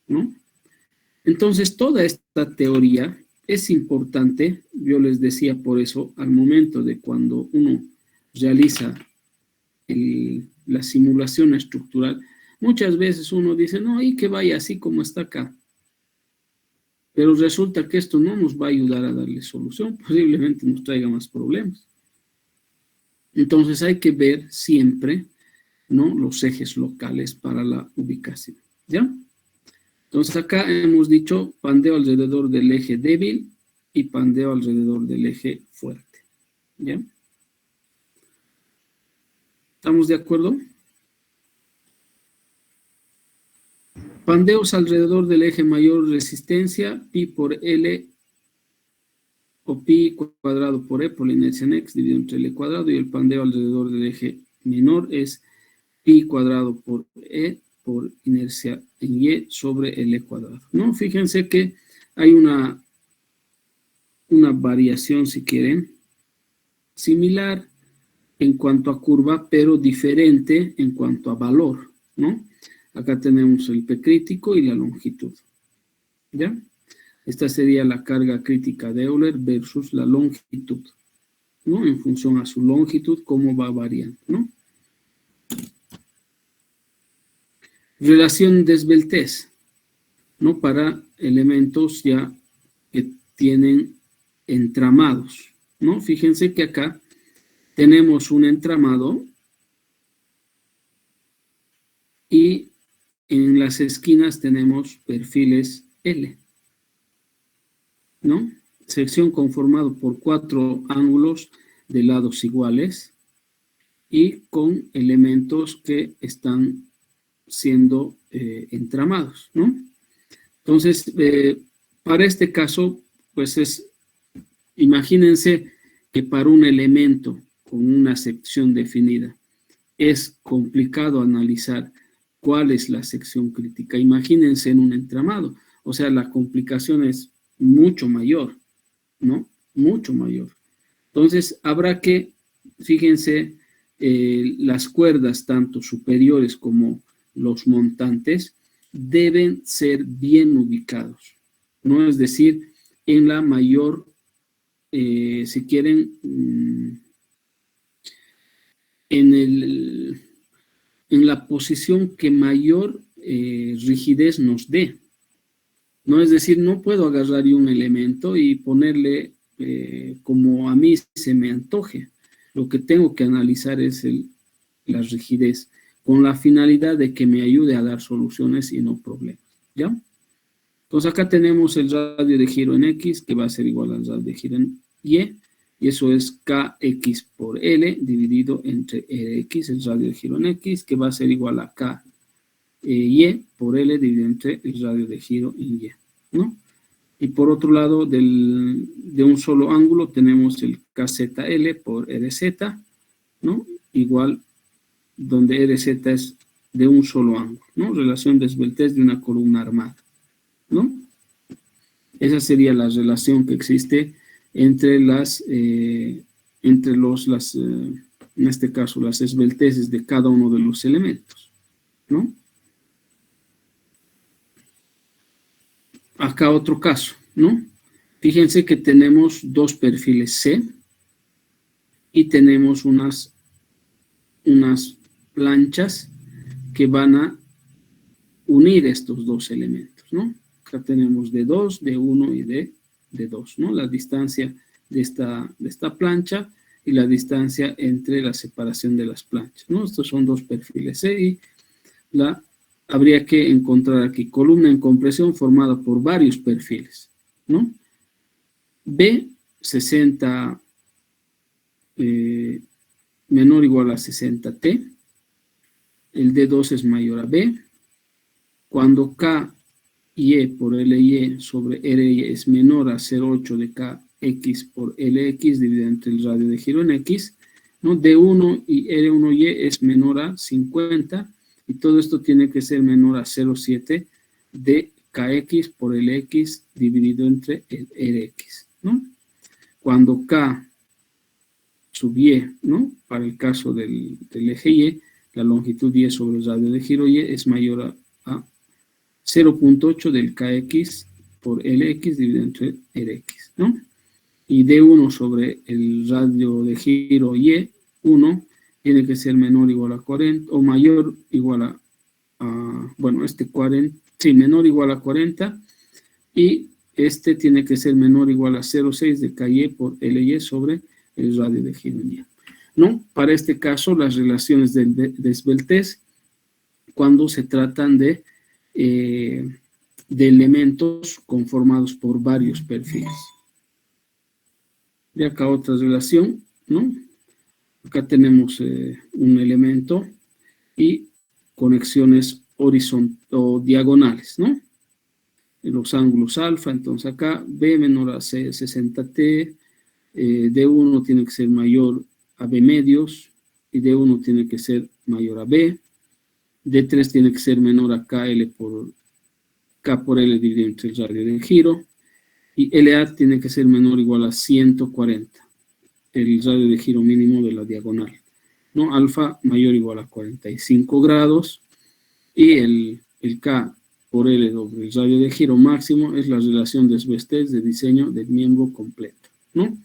¿no? Entonces, toda esta teoría es importante, yo les decía por eso, al momento de cuando uno realiza la simulación estructural, muchas veces uno dice, no, y que vaya así como está acá. Pero resulta que esto no nos va a ayudar a darle solución, posiblemente nos traiga más problemas. Entonces hay que ver siempre, ¿no?, los ejes locales para la ubicación, ¿ya? Entonces acá hemos dicho pandeo alrededor del eje débil y pandeo alrededor del eje fuerte, ¿ya? ¿Estamos de acuerdo? Pandeos alrededor del eje mayor resistencia, pi por L o pi cuadrado por E por la inercia en X dividido entre L cuadrado, y el pandeo alrededor del eje menor es pi cuadrado por E por inercia en Y sobre L cuadrado, ¿no? Fíjense que hay una variación, si quieren, similar en cuanto a curva, pero diferente en cuanto a valor, ¿no? Acá tenemos el P crítico y la longitud, ¿ya? Esta sería la carga crítica de Euler versus la longitud, ¿no? En función a su longitud, cómo va variando, ¿no? Relación de esbeltez, ¿no? Para elementos ya que tienen entramados, ¿no? Fíjense que acá tenemos un entramado y en las esquinas tenemos perfiles L, ¿no? Sección conformado por 4 ángulos de lados iguales y con elementos que están siendo entramados, ¿no? Entonces, para este caso, pues imagínense que para un elemento con una sección definida es complicado analizar cuál es la sección crítica. Imagínense en un entramado, o sea, la complicación es mucho mayor, ¿no? Mucho mayor. Entonces, habrá que, fíjense, las cuerdas, tanto superiores como los montantes, deben ser bien ubicados, ¿no? Es decir, en la mayor, si quieren, en la posición que mayor rigidez nos dé. No, es decir, no puedo agarrar un elemento y ponerle como a mí se me antoje. Lo que tengo que analizar es la rigidez, con la finalidad de que me ayude a dar soluciones y no problemas, ¿ya? Entonces acá tenemos el radio de giro en X, que va a ser igual al radio de giro en Y, y eso es KX por L dividido entre RX, el radio de giro en X, que va a ser igual a KY por L dividido entre el radio de giro en Y, ¿no? Y por otro lado, de un solo ángulo tenemos el KZL por RZ, ¿no? Igual, donde RZ es de un solo ángulo, ¿no? Relación de esbeltez de una columna armada, ¿no? Esa sería la relación que existe entre en este caso, las esbelteces de cada uno de los elementos, ¿no? Acá otro caso, ¿no? Fíjense que tenemos dos perfiles C y tenemos unas planchas que van a unir estos dos elementos, ¿no? Acá tenemos D2, D1 y D2, ¿no? La distancia de esta plancha y la distancia entre la separación de las planchas, ¿no? Estos son dos perfiles C y habría que encontrar aquí columna en compresión formada por varios perfiles, ¿no? B, 60 menor o igual a 60T, el D2 es mayor a B, cuando KY por LY sobre RY es menor a 0,8 de KX por LX dividido entre el radio de giro en X, ¿no? D1 y R1Y es menor a 50, y todo esto tiene que ser menor a 0,7 de KX por LX dividido entre el RX, ¿no? Cuando K sub Y, ¿no? Para el caso del eje Y, la longitud Y sobre el radio de giro Y es mayor a 0,8 del KX por LX dividido entre RX, ¿no? Y D1 sobre el radio de giro Y1 tiene que ser menor o igual a 40, o mayor o igual a bueno, 40, sí, menor o igual a 40, y este tiene que ser menor o igual a 0,6 de KY por LY sobre el radio de giro Y, ¿no? Para este caso, las relaciones de esbeltez, cuando se tratan de elementos conformados por varios perfiles. Y acá otra relación, ¿no? Acá tenemos un elemento y conexiones horizontales o diagonales, ¿no? En los ángulos alfa, entonces acá B menor a 60T, D1 tiene que ser mayor a B medios, y D1 tiene que ser mayor a B, D3 tiene que ser menor a K por L dividido entre el radio de giro, y LA tiene que ser menor o igual a 140, el radio de giro mínimo de la diagonal, ¿no? Alfa mayor o igual a 45 grados, y el K por L sobre el radio de giro máximo es la relación de esbeltez de diseño del miembro completo, ¿no?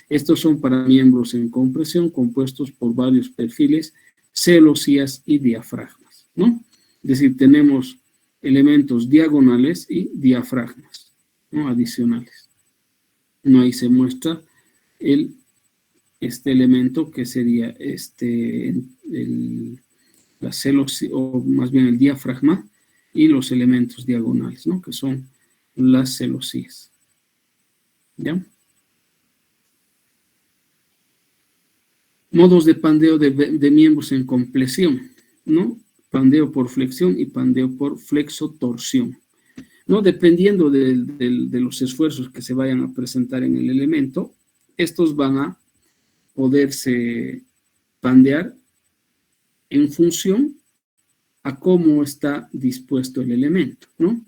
Estos son para miembros en compresión compuestos por varios perfiles, celosías y diafragmas, ¿no? Es decir, tenemos elementos diagonales y diafragmas, ¿no? Adicionales. ¿No? Ahí se muestra este elemento que sería la celosía, o más bien el diafragma, y los elementos diagonales, ¿no? Que son las celosías. ¿Ya? Modos de pandeo de miembros en compresión, ¿no? Pandeo por flexión y pandeo por flexotorsión, ¿no? Dependiendo de los esfuerzos que se vayan a presentar en el elemento, estos van a poderse pandear en función a cómo está dispuesto el elemento, ¿no?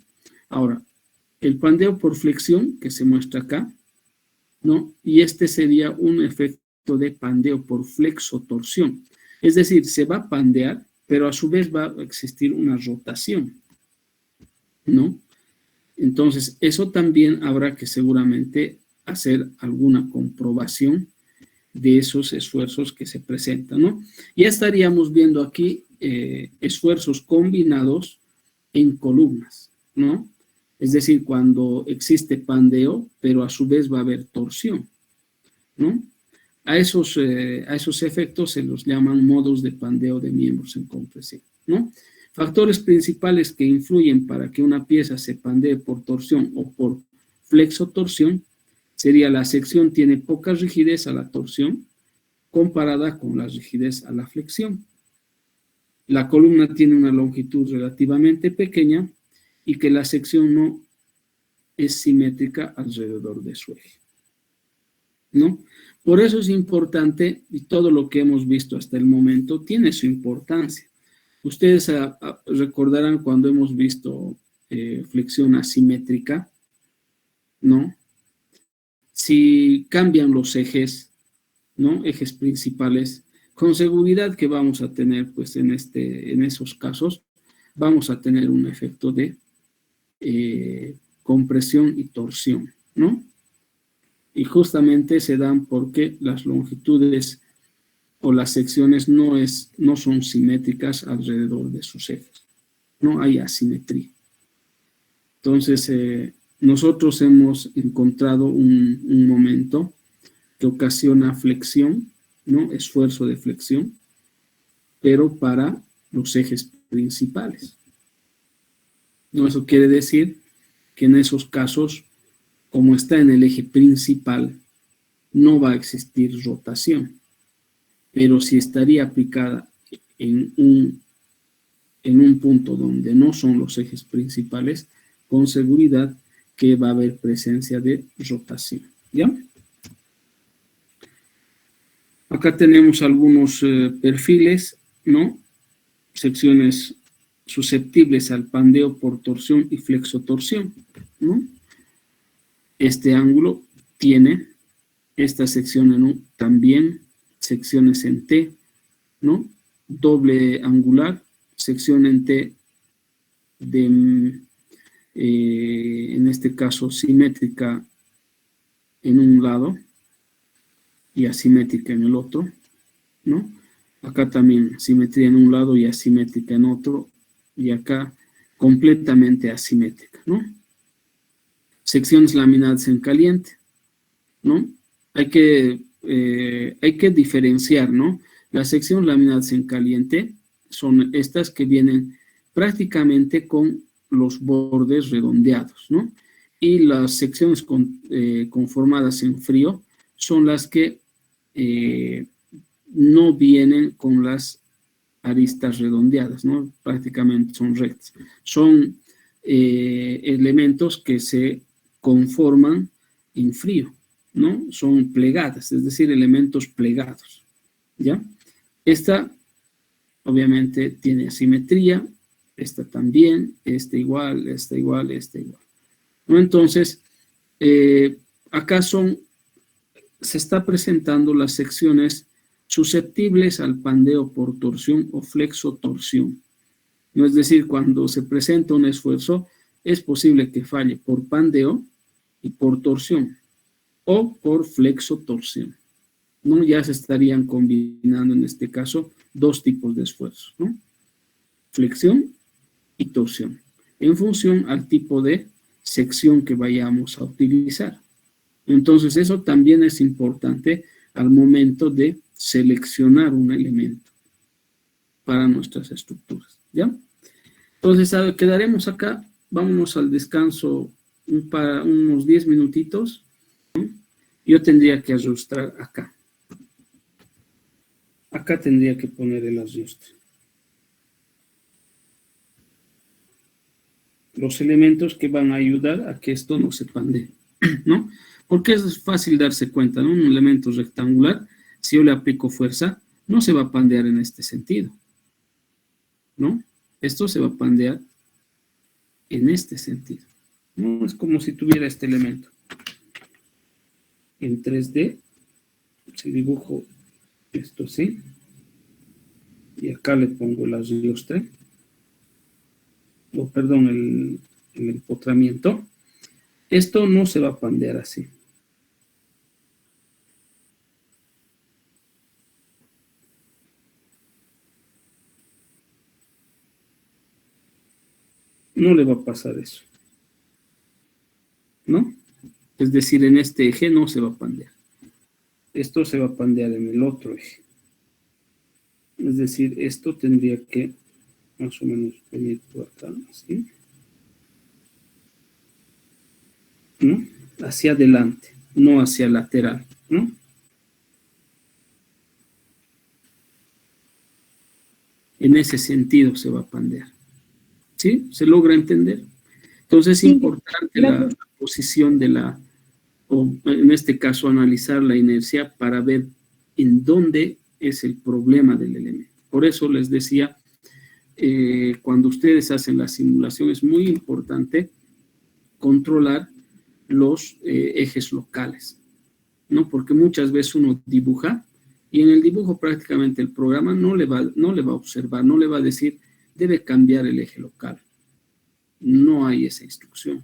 Ahora, el pandeo por flexión, que se muestra acá, ¿no? Y este sería un efecto de pandeo por flexotorsión. Es decir, se va a pandear, pero a su vez va a existir una rotación, ¿no? Entonces, eso también habrá que seguramente hacer alguna comprobación de esos esfuerzos que se presentan, ¿no? Ya estaríamos viendo aquí esfuerzos combinados en columnas, ¿no? Es decir, cuando existe pandeo, pero a su vez va a haber torsión, ¿no? A esos efectos se los llaman modos de pandeo de miembros en compresión, ¿no? Factores principales que influyen para que una pieza se pandee por torsión o por flexotorsión sería la sección tiene poca rigidez a la torsión comparada con la rigidez a la flexión. La columna tiene una longitud relativamente pequeña y que la sección no es simétrica alrededor de su eje, ¿no? Por eso es importante, y todo lo que hemos visto hasta el momento tiene su importancia. Ustedes recordarán cuando hemos visto flexión asimétrica, ¿no? Si cambian los ejes, ¿no? Ejes principales, con seguridad que vamos a tener, pues en esos casos, vamos a tener un efecto de compresión y torsión, ¿no? Y justamente se dan porque las longitudes o las secciones no son simétricas alrededor de sus ejes, no hay asimetría. Entonces, nosotros hemos encontrado un momento que ocasiona flexión, ¿no? Esfuerzo de flexión, pero para los ejes principales. ¿No? Eso quiere decir que en esos casos, como está en el eje principal, no va a existir rotación, pero si estaría aplicada en un punto donde no son los ejes principales, con seguridad que va a haber presencia de rotación, ¿ya? Acá tenemos algunos perfiles, ¿no? Secciones susceptibles al pandeo por torsión y flexotorsión, ¿no? Este ángulo tiene esta sección en U también, secciones en T, ¿no? Doble angular, sección en T en este caso simétrica en un lado y asimétrica en el otro, ¿no? Acá también simetría en un lado y asimétrica en otro, y acá completamente asimétrica, ¿no? Secciones laminadas en caliente, ¿no? Hay que diferenciar, ¿no? Las secciones laminadas en caliente son estas que vienen prácticamente con los bordes redondeados, ¿no? Y las secciones conformadas en frío son las que no vienen con las aristas redondeadas, ¿no? Prácticamente son rectas. Son elementos que se conforman en frío, ¿no? Son plegadas, es decir, elementos plegados, ¿ya? Esta, obviamente, tiene asimetría, esta también, esta igual, esta igual, esta igual, ¿no? Entonces, acá se está presentando las secciones susceptibles al pandeo por torsión o flexotorsión, ¿no? Es decir, cuando se presenta un esfuerzo, es posible que falle por pandeo y por torsión, o por flexotorsión, ¿no? Ya se estarían combinando en este caso dos tipos de esfuerzos, ¿no? Flexión y torsión, en función al tipo de sección que vayamos a utilizar. Entonces, eso también es importante al momento de seleccionar un elemento para nuestras estructuras, ¿ya? Entonces, quedaremos acá, vámonos al descanso unos 10 minutitos, ¿no? Yo tendría que ajustar acá. Acá tendría que poner el ajuste. Los elementos que van a ayudar a que esto no se pandee, ¿no? Porque es fácil darse cuenta, ¿no? Un elemento rectangular, si yo le aplico fuerza, no se va a pandear en este sentido, ¿no? Esto se va a pandear en este sentido, ¿no? Es como si tuviera este elemento. En 3D, si dibujo esto así, y acá le pongo el ajuste, o perdón, el empotramiento, esto no se va a pandear así. No le va a pasar eso, ¿no? Es decir, en este eje no se va a pandear. Esto se va a pandear en el otro eje. Es decir, esto tendría que más o menos venir por acá, así, ¿no? Hacia adelante, no hacia lateral, ¿no? En ese sentido se va a pandear. ¿Sí? ¿Se logra entender? Entonces es importante la posición de o en este caso analizar la inercia para ver en dónde es el problema del elemento. Por eso les decía, cuando ustedes hacen la simulación es muy importante controlar los ejes locales, ¿no? Porque muchas veces uno dibuja y en el dibujo prácticamente el programa no le va a observar, no le va a decir, debe cambiar el eje local. No hay esa instrucción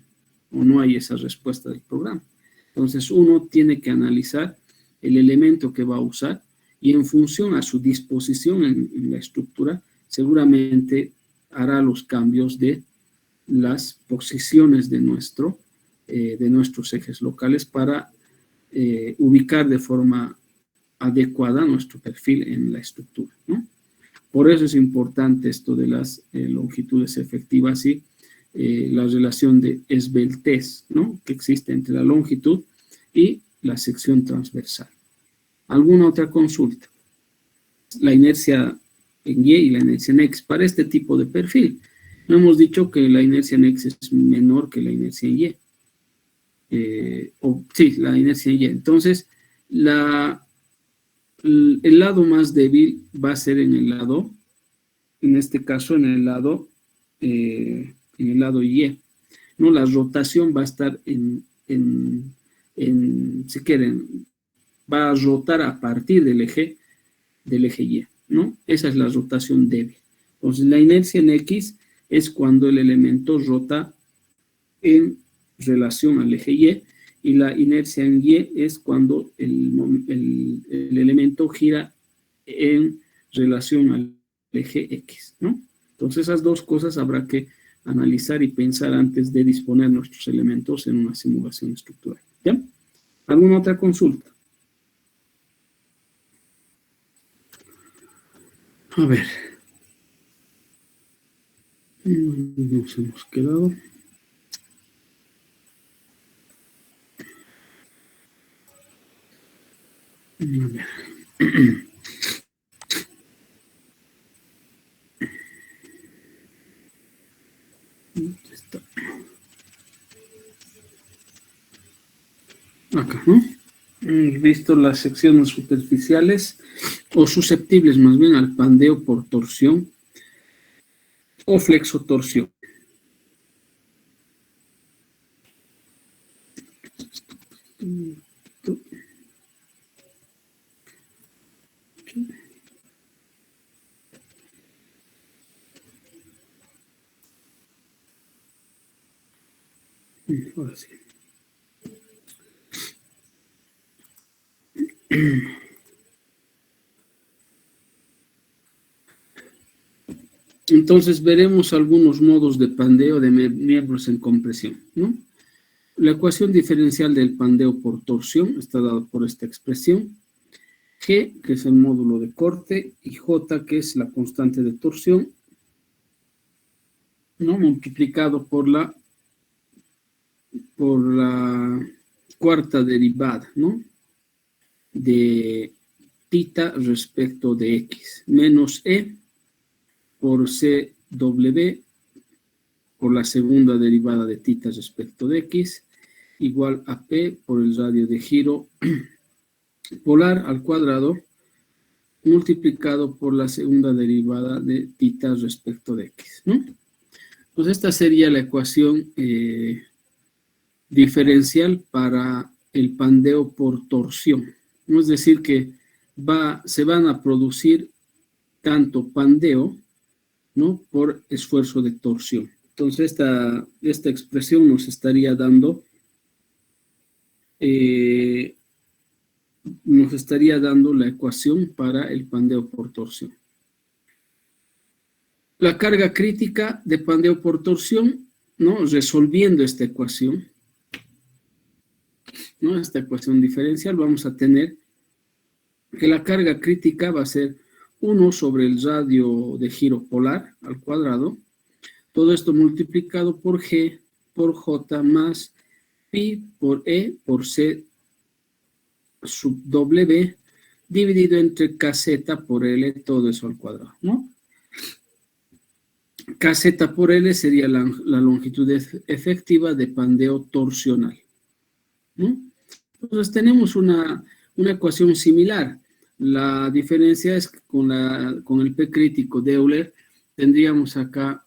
o no hay esa respuesta del programa. Entonces uno tiene que analizar el elemento que va a usar y en función a su disposición en la estructura, seguramente hará los cambios de las posiciones de nuestros ejes locales para ubicar de forma adecuada nuestro perfil en la estructura, ¿no? Por eso es importante esto de las longitudes efectivas y la relación de esbeltez, ¿no? Que existe entre la longitud y la sección transversal. ¿Alguna otra consulta? La inercia en Y y la inercia en X para este tipo de perfil. No hemos dicho que la inercia en X es menor que la inercia en Y. Sí, la inercia en Y. Entonces, el lado más débil va a ser en el lado, en este caso en el lado Y. ¿No? La rotación va a estar si quieren, va a rotar a partir del eje Y, ¿no? Esa es la rotación débil. Entonces, la inercia en X es cuando el elemento rota en relación al eje Y, y la inercia en Y es cuando el elemento gira en relación al eje X, ¿no? Entonces, esas dos cosas habrá que analizar y pensar antes de disponer nuestros elementos en una simulación estructural, ¿ya? ¿Alguna otra consulta? A ver. Nos hemos quedado. A ver. Está. Acá, ¿no? Hemos visto las secciones superficiales o susceptibles más bien al pandeo por torsión o flexotorsión. Ahora sí. Entonces veremos algunos modos de pandeo de miembros en compresión, ¿no? La ecuación diferencial del pandeo por torsión está dada por esta expresión. G, que es el módulo de corte, y J, que es la constante de torsión, ¿no? Multiplicado por la cuarta derivada, ¿no? De tita respecto de X, menos E por CW por la segunda derivada de tita respecto de X, igual a P por el radio de giro polar al cuadrado, multiplicado por la segunda derivada de tita respecto de X, ¿no? Pues esta sería la ecuación diferencial para el pandeo por torsión, ¿no? Es decir, que se van a producir tanto pandeo, ¿no? Por esfuerzo de torsión. Entonces, esta expresión nos estaría dando la ecuación para el pandeo por torsión. La carga crítica de pandeo por torsión, ¿no? Resolviendo esta ecuación, ¿no? Esta ecuación diferencial, vamos a tener que la carga crítica va a ser 1 sobre el radio de giro polar al cuadrado, todo esto multiplicado por G por J más pi por E por C sub W dividido entre kz por L, todo eso al cuadrado, ¿no? Kz por L sería la longitud efectiva de pandeo torsional, ¿no? Entonces tenemos una ecuación similar. La diferencia es que con el P crítico de Euler tendríamos acá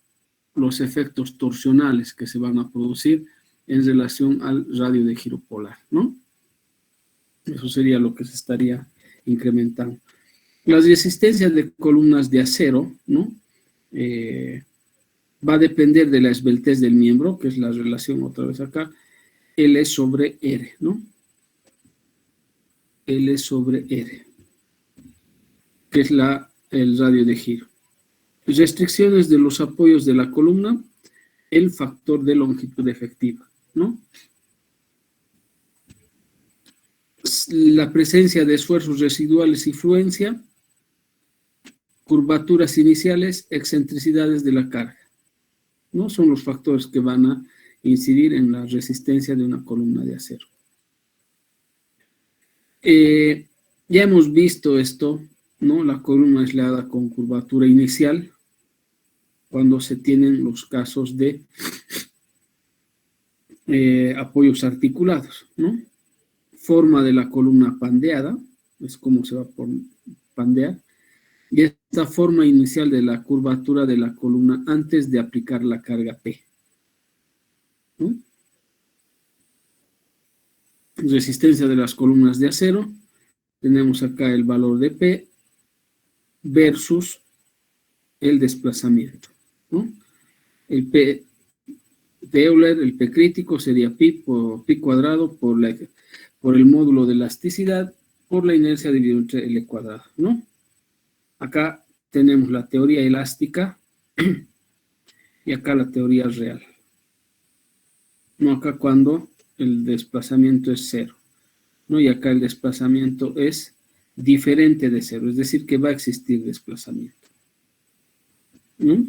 los efectos torsionales que se van a producir en relación al radio de giro polar, ¿no? Eso sería lo que se estaría incrementando. Las resistencias de columnas de acero, ¿no? Va a depender de la esbeltez del miembro, que es la relación otra vez acá, L sobre R, ¿no? L sobre R, que es el radio de giro. Restricciones de los apoyos de la columna, el factor de longitud efectiva, ¿no? La presencia de esfuerzos residuales y fluencia, curvaturas iniciales, excentricidades de la carga, ¿no? Son los factores que van a incidir en la resistencia de una columna de acero. Ya hemos visto esto, ¿no? La columna aislada con curvatura inicial, cuando se tienen los casos de apoyos articulados, ¿no? Forma de la columna pandeada, es como se va a pandear, y esta forma inicial de la curvatura de la columna antes de aplicar la carga P, ¿no? Resistencia de las columnas de acero, tenemos acá el valor de P versus el desplazamiento, ¿no? El P de Euler, el P crítico sería pi cuadrado por el módulo de elasticidad por la inercia dividido entre L cuadrado, ¿no? Acá tenemos la teoría elástica y acá la teoría real, ¿no? Acá cuando el desplazamiento es cero, ¿no? Y acá el desplazamiento es diferente de cero, es decir, que va a existir desplazamiento, ¿no?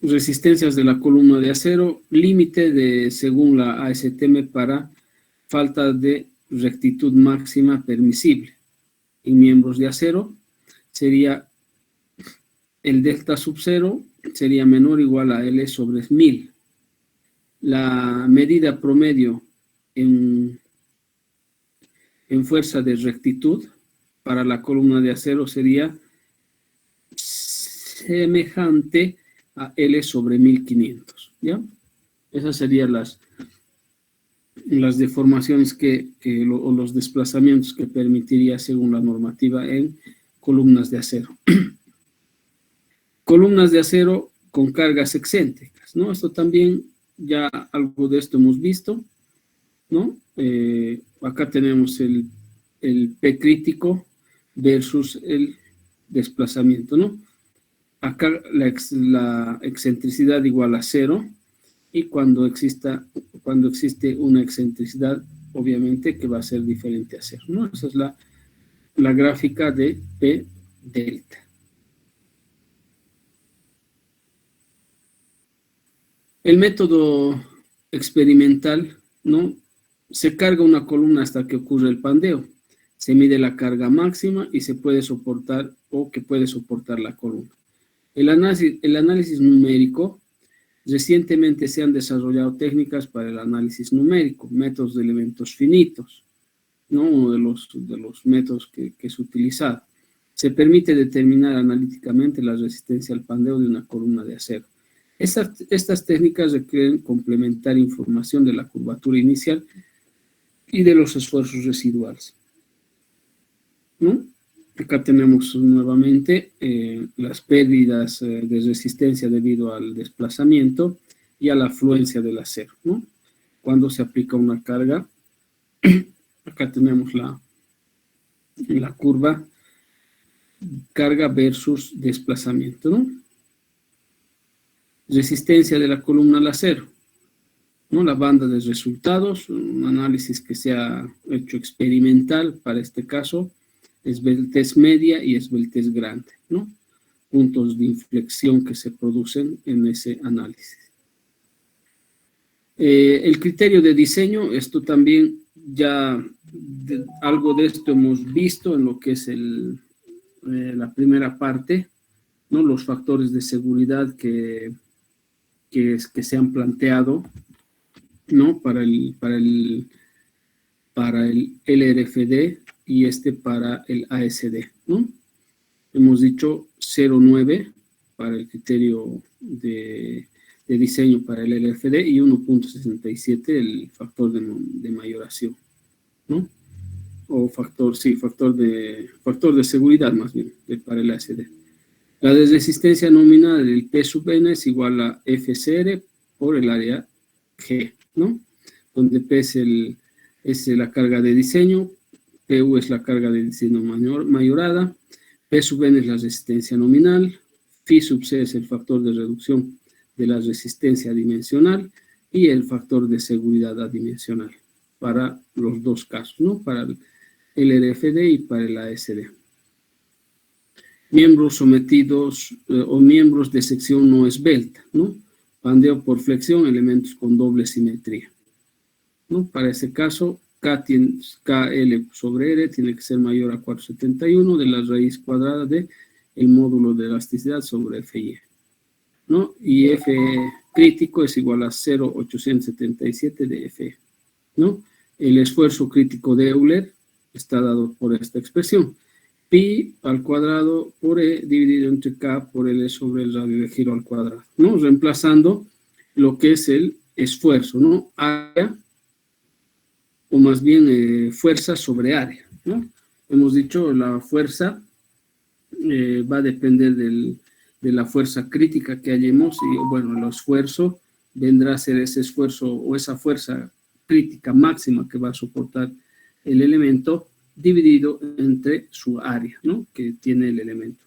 Resistencias de la columna de acero, límite según la ASTM para falta de rectitud máxima permisible. En miembros de acero sería el delta sub 0 sería menor o igual a L sobre 1000. La medida promedio en fuerza de rectitud para la columna de acero sería semejante a L sobre 1500, ¿ya? Esas serían las deformaciones o los desplazamientos que permitiría según la normativa en columnas de acero. Columnas de acero con cargas excéntricas, ¿no? Esto también, ya algo de esto hemos visto, ¿no? Acá tenemos el P crítico versus el desplazamiento, ¿no? Acá la excentricidad igual a 0 y cuando existe una excentricidad, obviamente que va a ser diferente a cero, ¿no? Esa es la gráfica de P delta. El método experimental, ¿no? Se carga una columna hasta que ocurre el pandeo. Se mide la carga máxima y se puede soportar o que puede soportar la columna. El análisis numérico, recientemente se han desarrollado técnicas para el análisis numérico, métodos de elementos finitos, ¿no? Uno de los métodos que es utilizado. Se permite determinar analíticamente la resistencia al pandeo de una columna de acero. Estas técnicas requieren complementar información de la curvatura inicial y de los esfuerzos residuales, ¿no? Acá tenemos nuevamente las pérdidas de resistencia debido al desplazamiento y a la afluencia del acero, ¿no? Cuando se aplica una carga, acá tenemos la curva carga versus desplazamiento, ¿no? Resistencia de la columna al acero, ¿no? La banda de resultados, un análisis que se ha hecho experimental para este caso, esbeltez media y esbeltez grande, ¿no? Puntos de inflexión que se producen en ese análisis. El criterio de diseño, esto también ya algo de esto hemos visto en lo que es la primera parte, ¿no? Los factores de seguridad que se han planteado, ¿no? Para el LRFD y para el ASD, ¿no? Hemos dicho 0,9 para el criterio de diseño para el LRFD y 1,67 el factor de mayoración, ¿no? O factor de seguridad más bien para el ASD. La de resistencia nominal del P sub n es igual a FCR por el área G, ¿no? Donde P es la carga de diseño, PU es la carga de diseño mayorada, P sub n es la resistencia nominal, Phi sub C es el factor de reducción de la resistencia adimensional y el factor de seguridad adimensional para los dos casos, ¿no? Para el LRFD y para el ASD. Miembros sometidos o miembros de sección no esbelta, ¿no? Pandeo por flexión, elementos con doble simetría, ¿no? Para ese caso, KL sobre R tiene que ser mayor a 471 de la raíz cuadrada de el módulo de elasticidad sobre FY, ¿no? Y F crítico es igual a 0,877 de F, ¿no? El esfuerzo crítico de Euler está dado por esta expresión. Pi al cuadrado por E dividido entre K por L sobre el radio de giro al cuadrado, ¿no? Reemplazando lo que es el esfuerzo, ¿no? Área, o más bien fuerza sobre área, ¿no? Hemos dicho la fuerza va a depender de la fuerza crítica que hallemos y, bueno, el esfuerzo vendrá a ser ese esfuerzo o esa fuerza crítica máxima que va a soportar el elemento dividido entre su área, ¿no? Que tiene el elemento.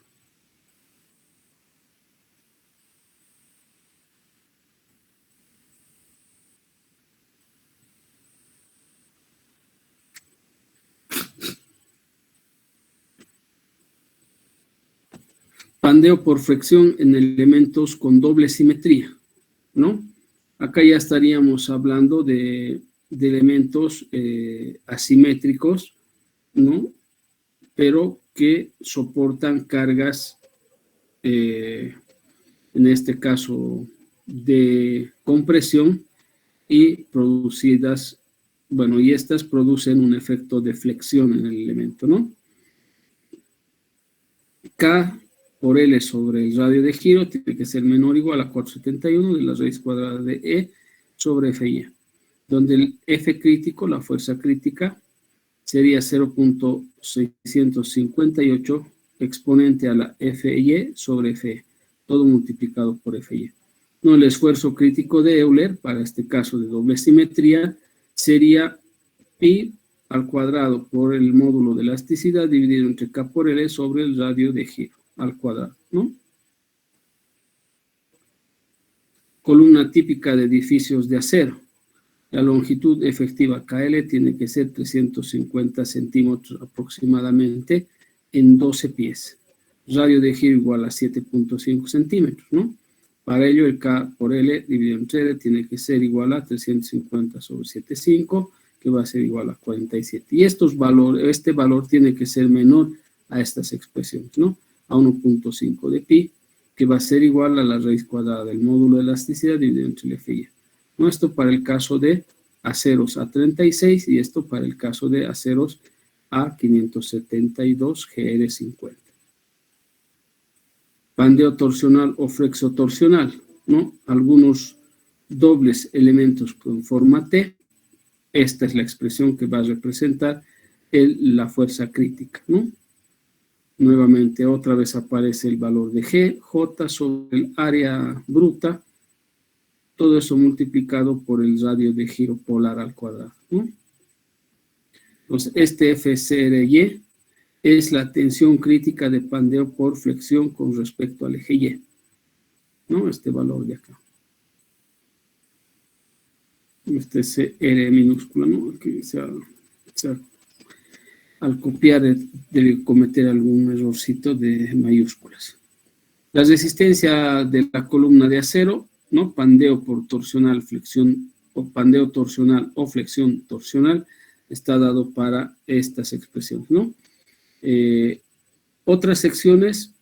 Pandeo por fricción en elementos con doble simetría, ¿no? Acá ya estaríamos hablando de elementos asimétricos, ¿no? Pero que soportan cargas, en este caso, de compresión y producidas, bueno, y estas producen un efecto de flexión en el elemento, ¿no? K por L sobre el radio de giro tiene que ser menor o igual a 471 de la raíz cuadrada de E sobre FY, donde el F crítico, la fuerza crítica, sería 0,658 exponente a la FY sobre FE, todo multiplicado por FY. No, el esfuerzo crítico de Euler, para este caso de doble simetría, sería pi al cuadrado por el módulo de elasticidad dividido entre K por L sobre el radio de giro al cuadrado, ¿no? columna típica de edificios de acero. La longitud efectiva KL tiene que ser 350 centímetros aproximadamente en 12 pies. Radio de giro igual a 7.5 centímetros, ¿no? Para ello, el K por L dividido entre L tiene que ser igual a 350 sobre 7,5, que va a ser igual a 47. Y este valor tiene que ser menor a estas expresiones, ¿no? A 1.5 de pi, que va a ser igual a la raíz cuadrada del módulo de elasticidad dividido entre el F y E. ¿No? Esto para el caso de aceros A36 y esto para el caso de aceros A572 GR50. Pandeo torsional o flexotorsional, ¿no? Algunos dobles elementos con forma T. Esta es la expresión que va a representar la fuerza crítica, ¿no? Nuevamente, otra vez aparece el valor de G, J sobre el área bruta, todo eso multiplicado por el radio de giro polar al cuadrado, ¿no? Entonces, este FCRY es la tensión crítica de pandeo por flexión con respecto al eje Y, ¿no? Este valor de acá. Este es R minúscula, ¿no? Aquí al copiar debe cometer algún errorcito de mayúsculas. La resistencia de la columna de acero, ¿no? Pandeo por torsional, flexión, o pandeo torsional o flexión torsional, está dado para estas expresiones, ¿no? Otras secciones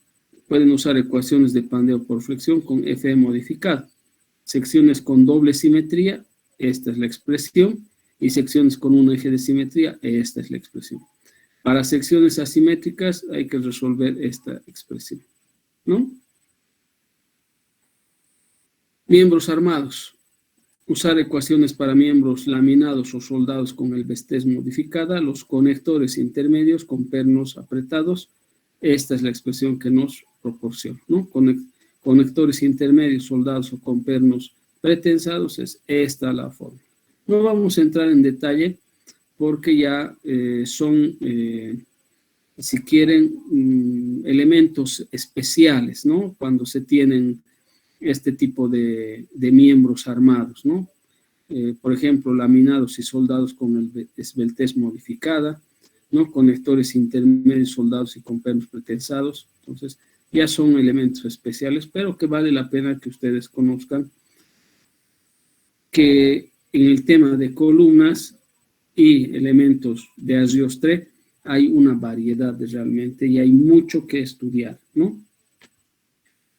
pueden usar ecuaciones de pandeo por flexión con Fe modificado. Secciones con doble simetría, esta es la expresión, y secciones con un eje de simetría, esta es la expresión. Para secciones asimétricas hay que resolver esta expresión, ¿no? Miembros armados. Usar ecuaciones para miembros laminados o soldados con el Vestés modificada, los conectores intermedios con pernos apretados. Esta es la expresión que nos proporciona, ¿no? Conectores intermedios soldados o con pernos pretensados, es esta la forma. No vamos a entrar en detalle porque ya son, si quieren, elementos especiales, ¿no? Cuando se tienen este tipo de miembros armados, ¿no? Por ejemplo, laminados y soldados con el esbeltez modificada, ¿no? Conectores intermedios, soldados y con pernos pretensados. Entonces, ya son elementos especiales, pero que vale la pena que ustedes conozcan que en el tema de columnas y elementos de Hagiostre hay una variedad realmente y hay mucho que estudiar, ¿no?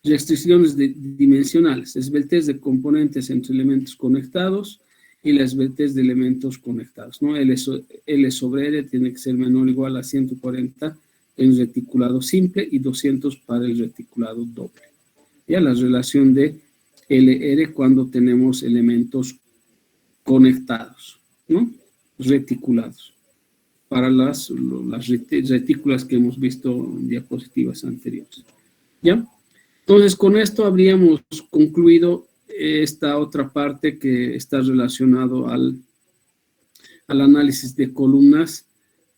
Restricciones dimensionales, esbeltez de componentes entre elementos conectados y la esbeltez de elementos conectados, ¿no? L sobre R tiene que ser menor o igual a 140 en reticulado simple y 200 para el reticulado doble. Ya la relación de LR cuando tenemos elementos conectados, ¿no? Reticulados, para las retículas que hemos visto en diapositivas anteriores. ¿Ya? Entonces, con esto habríamos concluido esta otra parte que está relacionado al análisis de columnas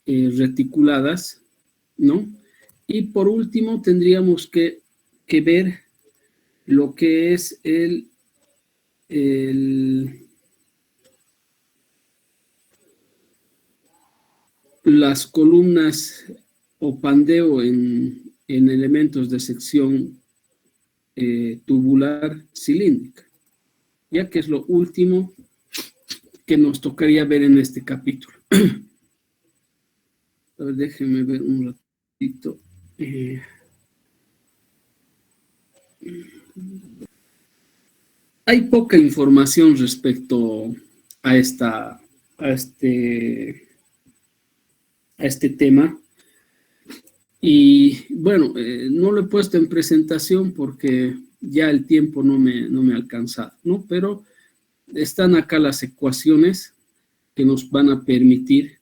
reticuladas, ¿no? Y por último, tendríamos que ver lo que es las columnas o pandeo en elementos de sección tubular cilíndrica, ya que es lo último que nos tocaría ver en este capítulo. A ver, déjenme ver un ratito. Hay poca información respecto a este tema. Y bueno, no lo he puesto en presentación porque ya el tiempo no me ha alcanzado, ¿no? Pero están acá las ecuaciones que nos van a permitir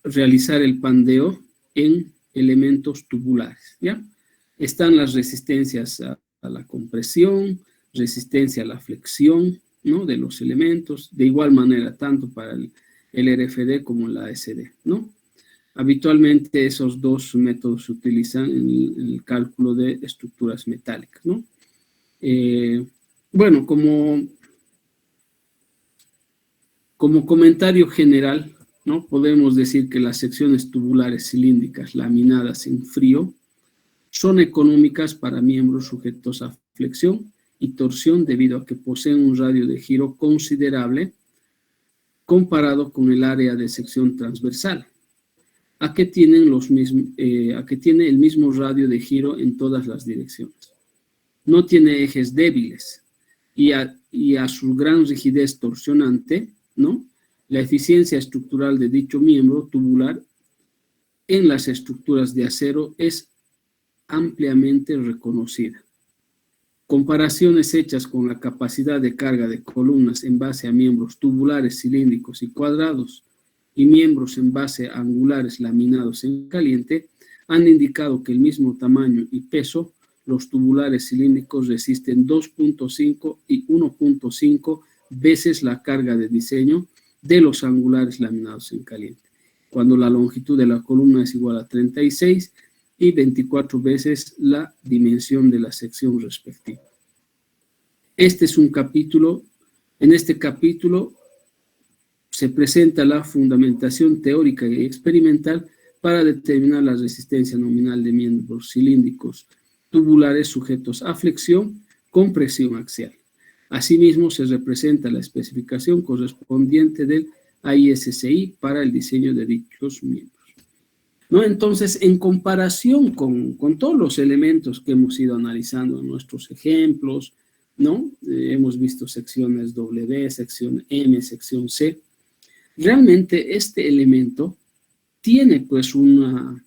realizar el pandeo en elementos tubulares, ¿ya? Están las resistencias a la compresión, resistencia a la flexión, ¿no? De los elementos, de igual manera, tanto para el RFD como la SD, ¿no? Habitualmente esos dos métodos se utilizan en el cálculo de estructuras metálicas, ¿no? Bueno, como comentario general, ¿no? Podemos decir que las secciones tubulares cilíndricas laminadas en frío son económicas para miembros sujetos a flexión y torsión debido a que poseen un radio de giro considerable comparado con el área de sección transversal, a que tiene el mismo radio de giro en todas las direcciones. No tiene ejes débiles y a su gran rigidez torsionante, ¿no? La eficiencia estructural de dicho miembro tubular en las estructuras de acero es ampliamente reconocida. Comparaciones hechas con la capacidad de carga de columnas en base a miembros tubulares cilíndricos y cuadrados y miembros en base a angulares laminados en caliente han indicado que el mismo tamaño y peso, los tubulares cilíndricos resisten 2.5 y 1.5 veces la carga de diseño de los angulares laminados en caliente, cuando la longitud de la columna es igual a 36 y 24 veces la dimensión de la sección respectiva. Este es un capítulo, en este capítulo se presenta la fundamentación teórica y experimental para determinar la resistencia nominal de miembros cilíndricos tubulares sujetos a flexión con presión axial. Asimismo, se representa la especificación correspondiente del AISCI para el diseño de dichos miembros, ¿no? Entonces, en comparación con todos los elementos que hemos ido analizando en nuestros ejemplos, ¿no? Hemos visto secciones W, sección M, sección C. Realmente este elemento tiene pues una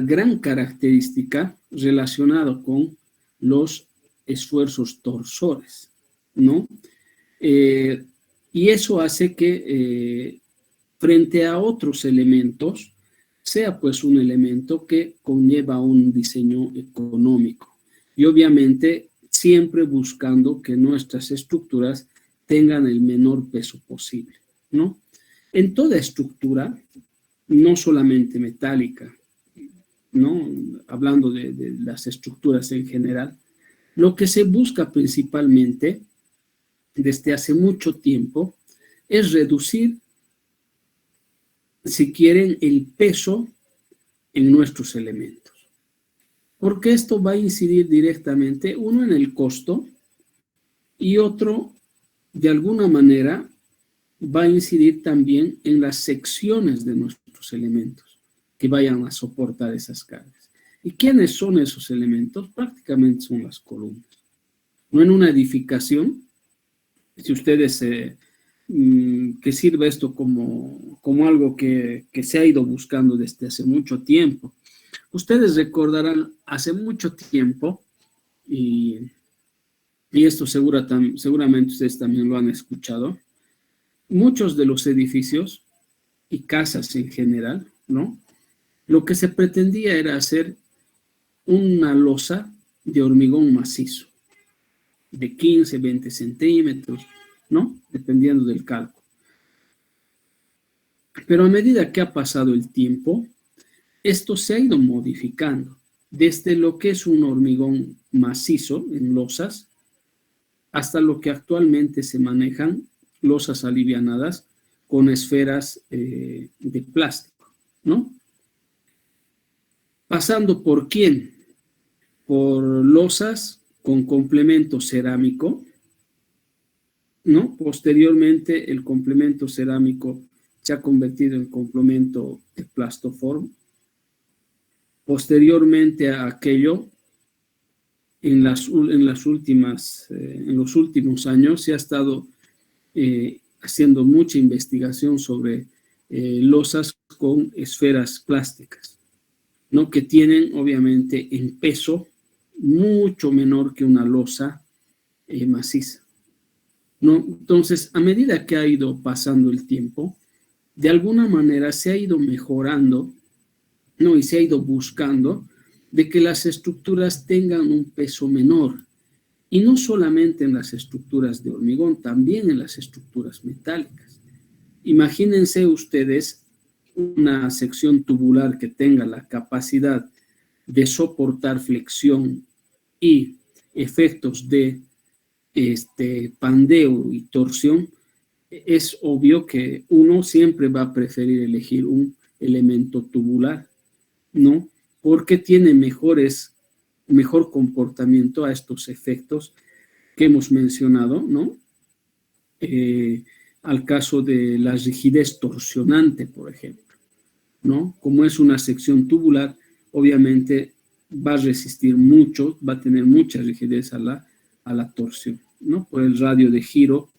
gran característica relacionada con los esfuerzos torsores, ¿no? Y eso hace que frente a otros elementos sea pues un elemento que conlleva un diseño económico y obviamente siempre buscando que nuestras estructuras tengan el menor peso posible, ¿no? En toda estructura, no solamente metálica, ¿no? Hablando de las estructuras en general, lo que se busca principalmente desde hace mucho tiempo es reducir, si quieren, el peso en nuestros elementos. Porque esto va a incidir directamente, uno, en el costo y otro, de alguna manera, va a incidir también en las secciones de nuestros elementos que vayan a soportar esas cargas. ¿Y quiénes son esos elementos? Prácticamente son las columnas. No en una edificación, si ustedes, que sirva esto como algo que se ha ido buscando desde hace mucho tiempo. Ustedes recordarán hace mucho tiempo, y esto seguramente ustedes también lo han escuchado, muchos de los edificios y casas en general, ¿no? Lo que se pretendía era hacer una losa de hormigón macizo, de 15, 20 centímetros, ¿no? Dependiendo del cálculo. Pero a medida que ha pasado el tiempo, esto se ha ido modificando, desde lo que es un hormigón macizo en losas, hasta lo que actualmente se manejan losas alivianadas con esferas de plástico, ¿no? Pasando por ¿quién? Por losas con complemento cerámico, ¿no? Posteriormente el complemento cerámico se ha convertido en complemento de plastoform. Posteriormente a aquello, en los últimos años se ha estado haciendo mucha investigación sobre losas con esferas plásticas, ¿no? Que tienen obviamente en peso mucho menor que una losa maciza, ¿no? Entonces, a medida que ha ido pasando el tiempo, de alguna manera se ha ido mejorando, ¿no? Y se ha ido buscando de que las estructuras tengan un peso menor. Y no solamente en las estructuras de hormigón, también en las estructuras metálicas. Imagínense ustedes una sección tubular que tenga la capacidad de soportar flexión y efectos de pandeo y torsión, es obvio que uno siempre va a preferir elegir un elemento tubular, ¿no? Porque tiene mejor comportamiento a estos efectos que hemos mencionado, ¿no? Al caso de la rigidez torsionante, por ejemplo, ¿no? Como es una sección tubular, obviamente va a resistir mucho, va a tener mucha rigidez a la torsión, ¿no? Por el radio de giro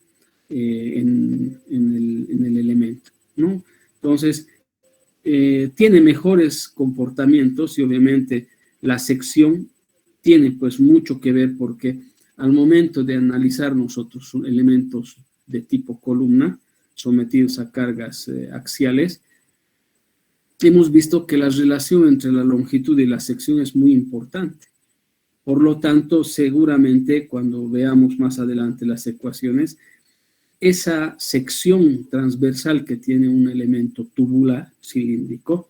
en el elemento, ¿no? Entonces, tiene mejores comportamientos y obviamente la sección tiene pues mucho que ver porque al momento de analizar nosotros elementos de tipo columna sometidos a cargas axiales, hemos visto que la relación entre la longitud y la sección es muy importante. Por lo tanto, seguramente cuando veamos más adelante las ecuaciones, esa sección transversal que tiene un elemento tubular cilíndrico,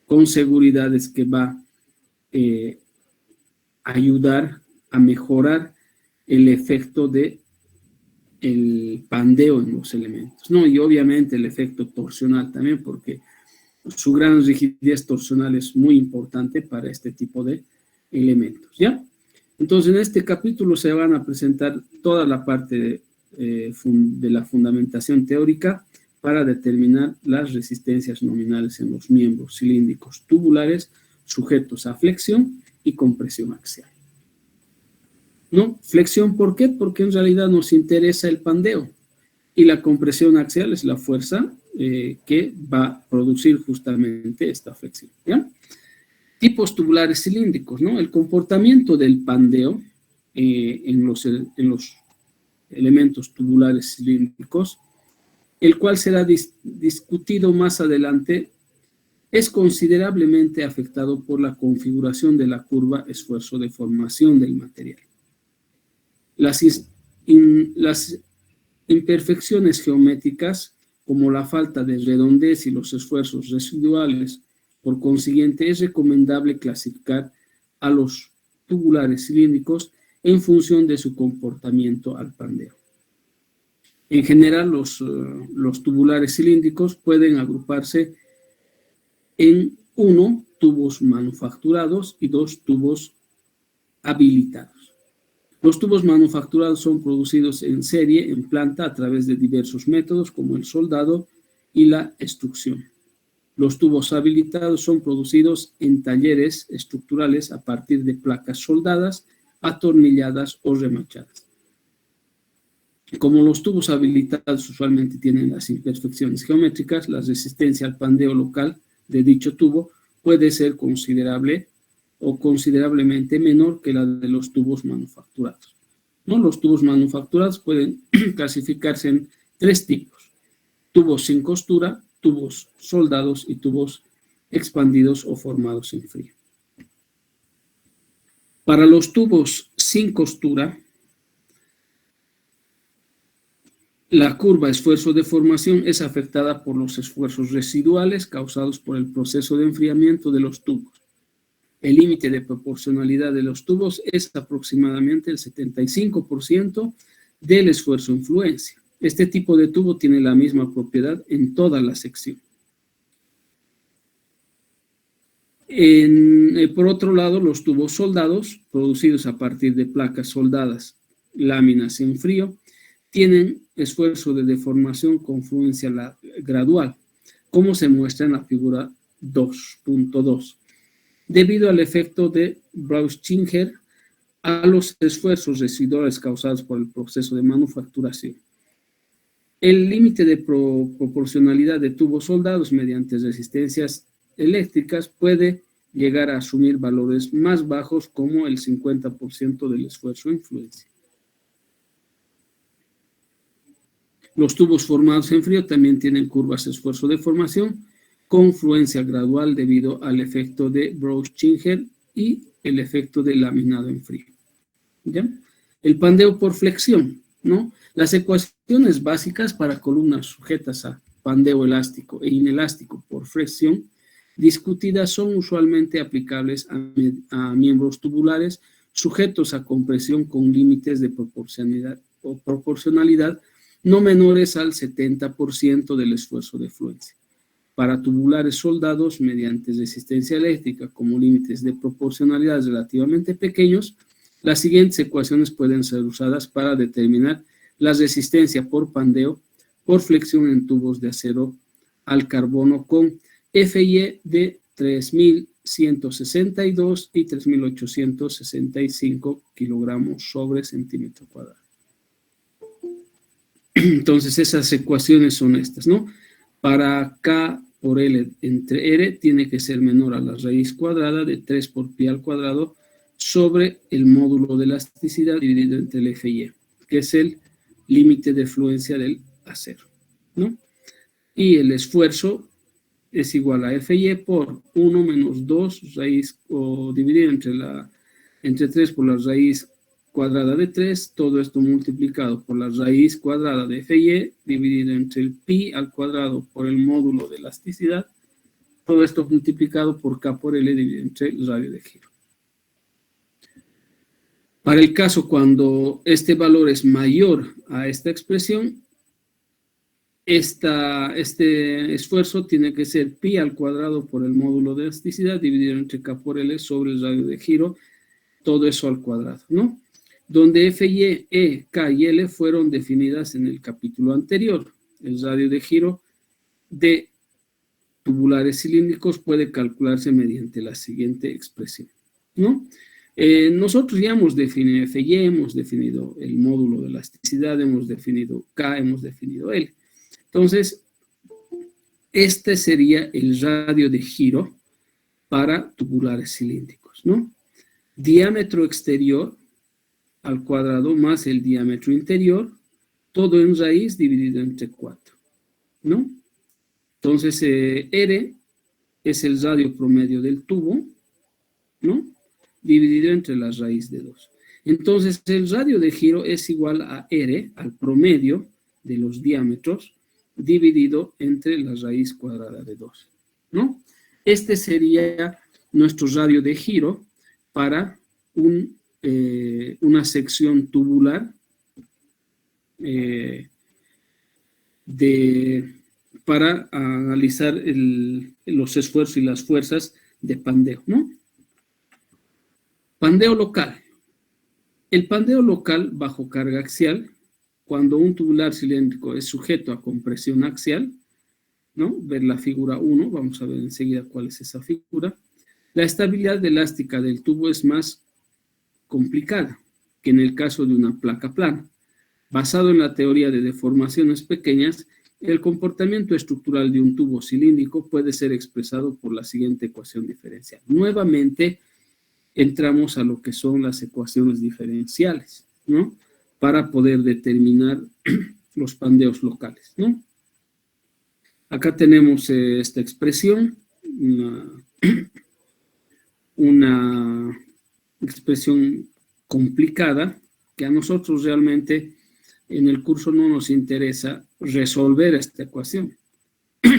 con seguridad es que va a ayudar a mejorar el efecto de el pandeo en los elementos, ¿no? Y obviamente el efecto torsional también, porque su gran rigidez torsional es muy importante para este tipo de elementos, ¿ya? Entonces, en este capítulo se van a presentar toda la parte de la fundamentación teórica para determinar las resistencias nominales en los miembros cilíndricos tubulares sujetos a flexión y compresión axial. ¿No? Flexión, ¿por qué? Porque en realidad nos interesa el pandeo y la compresión axial es la fuerza que va a producir justamente esta flexión, ¿ya? Tipos tubulares cilíndricos, ¿no? El comportamiento del pandeo en los elementos tubulares cilíndricos, el cual será discutido más adelante, es considerablemente afectado por la configuración de la curva esfuerzo de formación del material. Las imperfecciones geométricas, como la falta de redondez y los esfuerzos residuales, por consiguiente, es recomendable clasificar a los tubulares cilíndricos en función de su comportamiento al pandeo. En general, los tubulares cilíndricos pueden agruparse en 1, tubos manufacturados y 2, tubos habilitados. Los tubos manufacturados son producidos en serie, en planta, a través de diversos métodos como el soldado y la extrusión. Los tubos habilitados son producidos en talleres estructurales a partir de placas soldadas, atornilladas o remachadas. Como los tubos habilitados usualmente tienen las imperfecciones geométricas, la resistencia al pandeo local de dicho tubo puede ser considerable o considerablemente menor que la de los tubos manufacturados, ¿no? Los tubos manufacturados pueden clasificarse en 3 tipos: tubos sin costura, tubos soldados y tubos expandidos o formados en frío. Para los tubos sin costura, la curva esfuerzo de formación es afectada por los esfuerzos residuales causados por el proceso de enfriamiento de los tubos. El límite de proporcionalidad de los tubos es aproximadamente el 75% del esfuerzo influencia. Este tipo de tubo tiene la misma propiedad en toda la sección. Por otro lado, los tubos soldados, producidos a partir de placas soldadas, láminas en frío, tienen esfuerzo de deformación con fluencia gradual, como se muestra en la figura 2.2, debido al efecto de Brauchinger a los esfuerzos residuales causados por el proceso de manufacturación. El límite de proporcionalidad de tubos soldados mediante resistencias eléctricas puede llegar a asumir valores más bajos como el 50% del esfuerzo influencia. Los tubos formados en frío también tienen curvas de esfuerzo de formación con fluencia gradual debido al efecto de Brauchinger y el efecto de laminado en frío. ¿Ya? El pandeo por flexión, ¿no? Las ecuaciones básicas para columnas sujetas a pandeo elástico e inelástico por flexión discutidas son usualmente aplicables a miembros tubulares sujetos a compresión con límites de proporcionalidad o proporcionalidad no menores al 70% del esfuerzo de fluencia. Para tubulares soldados mediante resistencia eléctrica como límites de proporcionalidad relativamente pequeños, las siguientes ecuaciones pueden ser usadas para determinar la resistencia por pandeo por flexión en tubos de acero al carbono con FIE de 3.162 y 3.865 kilogramos sobre centímetro cuadrado. Entonces, esas ecuaciones son estas, ¿no? Para K por L entre R tiene que ser menor a la raíz cuadrada de 3 por pi al cuadrado sobre el módulo de elasticidad dividido entre el FIE, que es el límite de fluencia del acero, ¿no? Y el esfuerzo es igual a FIE por 1 menos 2 raíz, o dividido entre 3 por la raíz cuadrada de 3, todo esto multiplicado por la raíz cuadrada de FIE, dividido entre el pi al cuadrado por el módulo de elasticidad, todo esto multiplicado por K por L, dividido entre el radio de giro. Para el caso cuando este valor es mayor a esta expresión, este esfuerzo tiene que ser pi al cuadrado por el módulo de elasticidad, dividido entre K por L sobre el radio de giro, todo eso al cuadrado, ¿no? Donde FIE, E, K y L fueron definidas en el capítulo anterior. El radio de giro de tubulares cilíndricos puede calcularse mediante la siguiente expresión, ¿no? Nosotros ya hemos definido FIE, hemos definido el módulo de elasticidad, hemos definido K, hemos definido L. Entonces, este sería el radio de giro para tubulares cilíndricos, ¿no? Diámetro exterior al cuadrado más el diámetro interior, todo en raíz dividido entre 4, ¿no? Entonces, R es el radio promedio del tubo, ¿no? Dividido entre la raíz de 2. Entonces, el radio de giro es igual a R, al promedio de los diámetros, dividido entre la raíz cuadrada de 2, ¿no? Este sería nuestro radio de giro para una sección tubular para analizar los esfuerzos y las fuerzas de pandeo, ¿no? Pandeo local. El pandeo local bajo carga axial, cuando un tubular cilíndrico es sujeto a compresión axial, ¿no? Ver la figura 1, vamos a ver enseguida cuál es esa figura. La estabilidad elástica del tubo es más complicada que en el caso de una placa plana. Basado en la teoría de deformaciones pequeñas, el comportamiento estructural de un tubo cilíndrico puede ser expresado por la siguiente ecuación diferencial. Nuevamente, entramos a lo que son las ecuaciones diferenciales, ¿no? Para poder determinar los pandeos locales, ¿no? Acá tenemos esta expresión, una expresión complicada que a nosotros realmente en el curso no nos interesa resolver esta ecuación,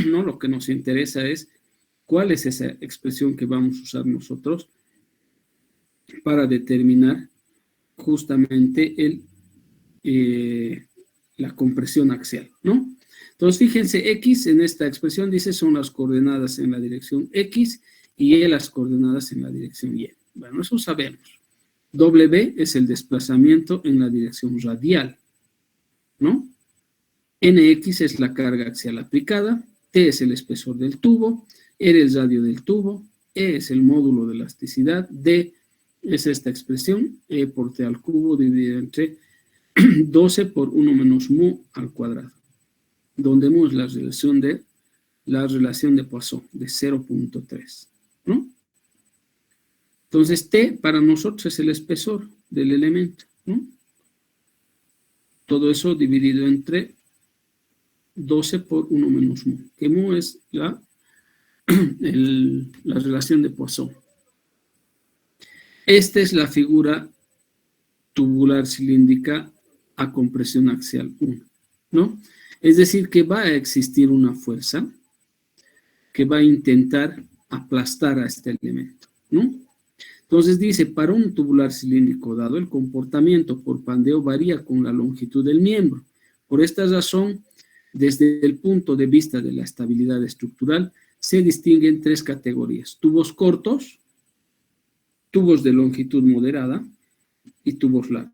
¿no? Lo que nos interesa es cuál es esa expresión que vamos a usar nosotros para determinar justamente la compresión axial, ¿no? Entonces, fíjense, X en esta expresión dice son las coordenadas en la dirección X y Y las coordenadas en la dirección Y. Bueno, eso sabemos. W es el desplazamiento en la dirección radial, ¿no? NX es la carga axial aplicada, T es el espesor del tubo, R es el radio del tubo, E es el módulo de elasticidad, D es esta expresión, E por T al cubo dividido entre 12 por 1 menos mu al cuadrado, donde mu es la relación de Poisson, de 0.3, ¿no? Entonces, T para nosotros es el espesor del elemento, ¿no? Todo eso dividido entre 12 por 1 menos mu, que mu es la relación de Poisson. Esta es la figura tubular cilíndrica a compresión axial 1, ¿no? Es decir, que va a existir una fuerza que va a intentar aplastar a este elemento, ¿no? Entonces dice, para un tubular cilíndrico dado, el comportamiento por pandeo varía con la longitud del miembro. Por esta razón, desde el punto de vista de la estabilidad estructural, se distinguen tres categorías: tubos cortos, tubos de longitud moderada y tubos largos.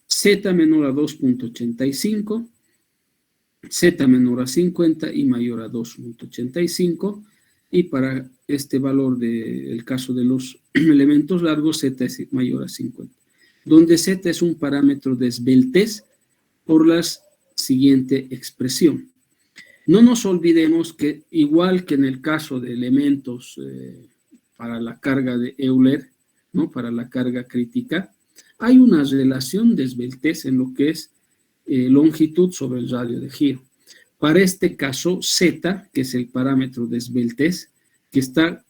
Z menor a 2.85, Z menor a 50 y mayor a 2.85, y para este valor del caso de los elementos largos, Z es mayor a 50, donde Z es un parámetro de esbeltez por la siguiente expresión. No nos olvidemos que, igual que en el caso de elementos para la carga de Euler, ¿no?, para la carga crítica, hay una relación de esbeltez en lo que es longitud sobre el radio de giro. Para este caso, Z, que es el parámetro de esbeltez, que está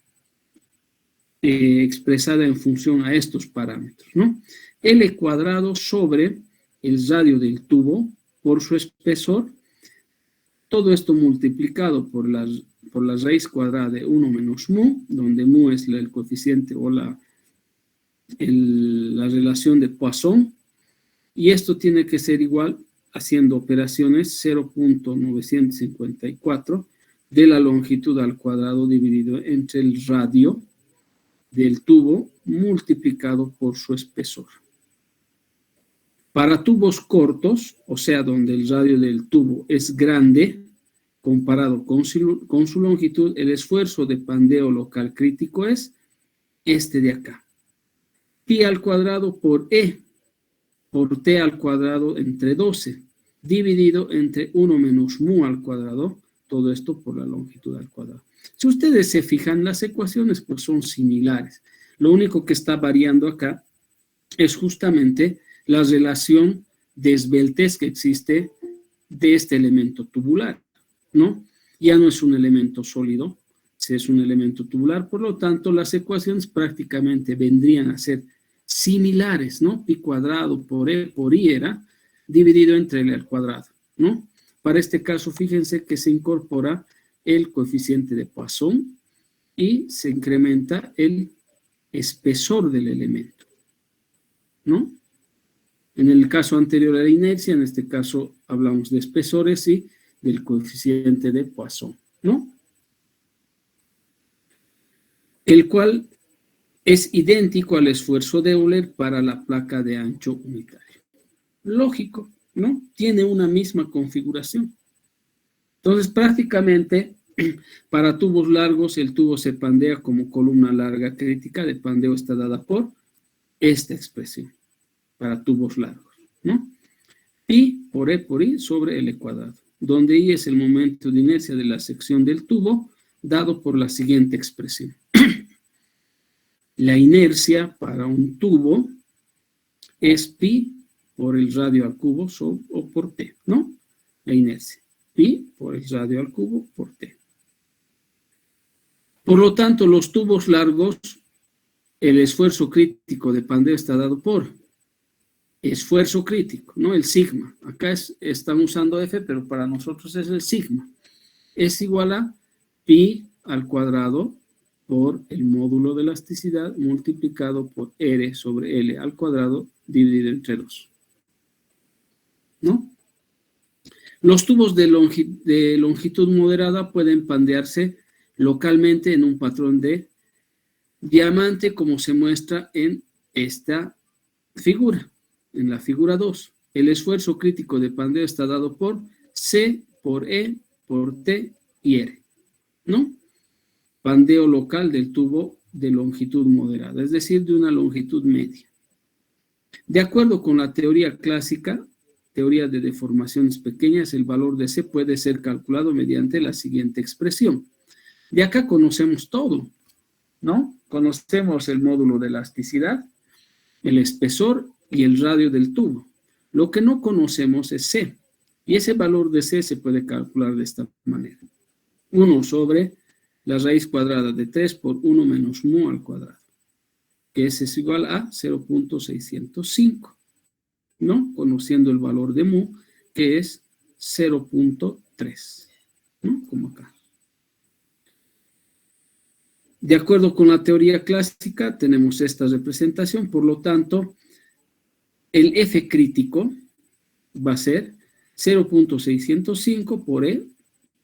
expresada en función a estos parámetros, ¿no? L cuadrado sobre el radio del tubo por su espesor, todo esto multiplicado por la raíz cuadrada de 1 menos mu, donde mu es el coeficiente o la relación de Poisson, y esto tiene que ser igual, haciendo operaciones, 0.954 de la longitud al cuadrado dividido entre el radio del tubo multiplicado por su espesor. Para tubos cortos, o sea, donde el radio del tubo es grande, comparado con su longitud, el esfuerzo de pandeo local crítico es este de acá. Pi al cuadrado por E, por T al cuadrado entre 12, dividido entre 1 menos mu al cuadrado, todo esto por la longitud al cuadrado. Si ustedes se fijan, las ecuaciones pues son similares. Lo único que está variando acá es justamente la relación de esbeltez que existe de este elemento tubular, ¿no? Ya no es un elemento sólido, es un elemento tubular, por lo tanto las ecuaciones prácticamente vendrían a ser similares, ¿no? Pi cuadrado por E por I era dividido entre L al cuadrado, ¿no? Para este caso, fíjense que se incorpora el coeficiente de Poisson y se incrementa el espesor del elemento, ¿no? En el caso anterior a la inercia, en este caso hablamos de espesores y del coeficiente de Poisson, ¿no? El cual es idéntico al esfuerzo de Euler para la placa de ancho unitario. Lógico, ¿no? Tiene una misma configuración. Entonces, prácticamente, para tubos largos, el tubo se pandea como columna larga crítica de pandeo está dada por esta expresión, para tubos largos, ¿no? Pi por E por I sobre L cuadrado, donde I es el momento de inercia de la sección del tubo, dado por la siguiente expresión. La inercia para un tubo es pi por el radio al cubo o por t, ¿no? La inercia. Pi por el radio al cubo por t. Por lo tanto, los tubos largos, el esfuerzo crítico de pandeo está dado por esfuerzo crítico, ¿no? El sigma. Acá están usando F, pero para nosotros es el sigma. Es igual a pi al cuadrado por el módulo de elasticidad multiplicado por R sobre L al cuadrado dividido entre 2. ¿No? Los tubos de longitud moderada pueden pandearse localmente en un patrón de diamante, como se muestra en esta figura, en la figura 2. El esfuerzo crítico de pandeo está dado por C, por E, por T y R, ¿no? Pandeo local del tubo de longitud moderada, es decir, de una longitud media. De acuerdo con la teoría clásica, teoría de deformaciones pequeñas, el valor de C puede ser calculado mediante la siguiente expresión. De acá conocemos todo, ¿no? Conocemos el módulo de elasticidad, el espesor y el radio del tubo. Lo que no conocemos es C, y ese valor de C se puede calcular de esta manera. 1 sobre la raíz cuadrada de 3 por 1 menos mu al cuadrado, que es igual a 0.605, ¿no? Conociendo el valor de mu, que es 0.3, ¿no? Como acá. De acuerdo con la teoría clásica, tenemos esta representación, por lo tanto, el F crítico va a ser 0.605 por E,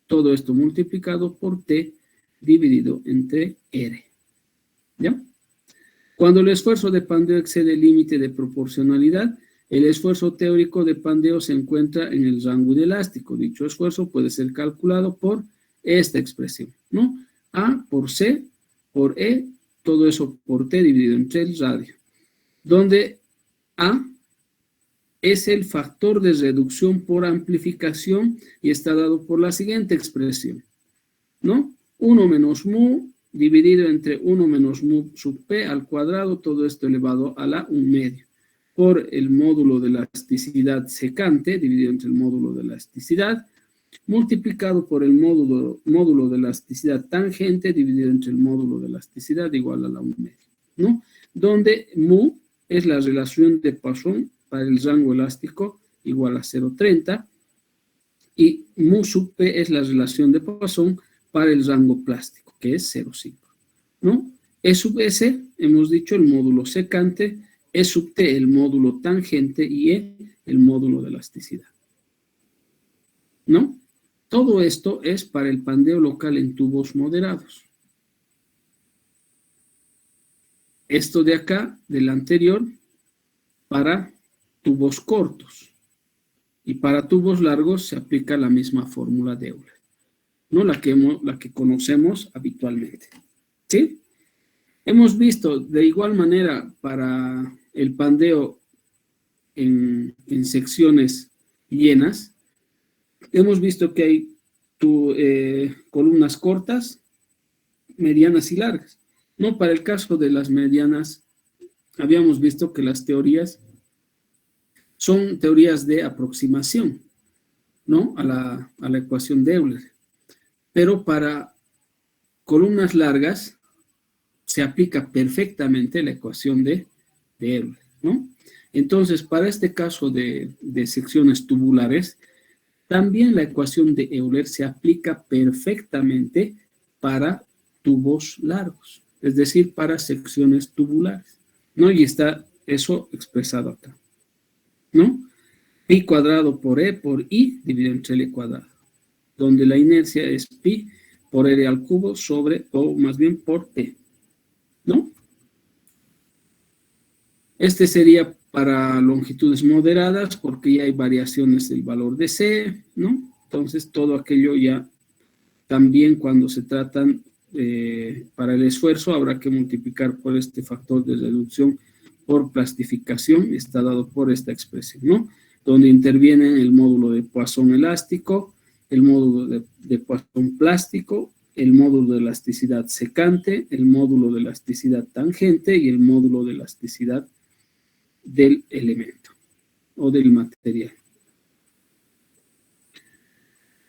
todo esto multiplicado por T dividido entre R. ¿Ya? Cuando el esfuerzo de pandeo excede el límite de proporcionalidad, el esfuerzo teórico de pandeo se encuentra en el rango inelástico. Dicho esfuerzo puede ser calculado por esta expresión, ¿no? A por C por E, todo eso por T dividido entre el radio, donde A es el factor de reducción por amplificación y está dado por la siguiente expresión, ¿no? 1 menos mu dividido entre 1 menos mu sub p al cuadrado, todo esto elevado a la 1 medio, por el módulo de elasticidad secante, dividido entre el módulo de elasticidad, multiplicado por el módulo de elasticidad tangente, dividido entre el módulo de elasticidad, igual a la 1 medio, ¿no? Donde mu es la relación de Poisson para el rango elástico, igual a 0,30, y mu sub p es la relación de Poisson para el rango plástico, que es 0,5, ¿no? E sub s, hemos dicho, el módulo secante, E sub t, el módulo tangente, y E, el módulo de elasticidad, ¿no? Todo esto es para el pandeo local en tubos moderados. Esto de acá, del anterior, para tubos cortos. Y para tubos largos se aplica la misma fórmula de Euler, ¿no? La que conocemos habitualmente. ¿Sí? Hemos visto de igual manera para el pandeo en secciones llenas, hemos visto que hay columnas cortas, medianas y largas. No, para el caso de las medianas, habíamos visto que las teorías son teorías de aproximación, ¿no? A la ecuación de Euler. Pero para columnas largas se aplica perfectamente la ecuación de Euler, ¿no? Entonces, para este caso de secciones tubulares, también la ecuación de Euler se aplica perfectamente para tubos largos, es decir, para secciones tubulares, ¿no? Y está eso expresado acá, ¿no? Pi cuadrado por E por I dividido entre L cuadrado, donde la inercia es pi por R al cubo sobre, o más bien por T, ¿no? Este sería para longitudes moderadas, porque ya hay variaciones del valor de C, ¿no? Entonces, todo aquello ya, también cuando se tratan para el esfuerzo, habrá que multiplicar por este factor de reducción por plastificación, está dado por esta expresión, ¿no? Donde intervienen el módulo de Poisson elástico, el módulo de Poisson plástico, el módulo de elasticidad secante, el módulo de elasticidad tangente y el módulo de elasticidad del elemento o del material.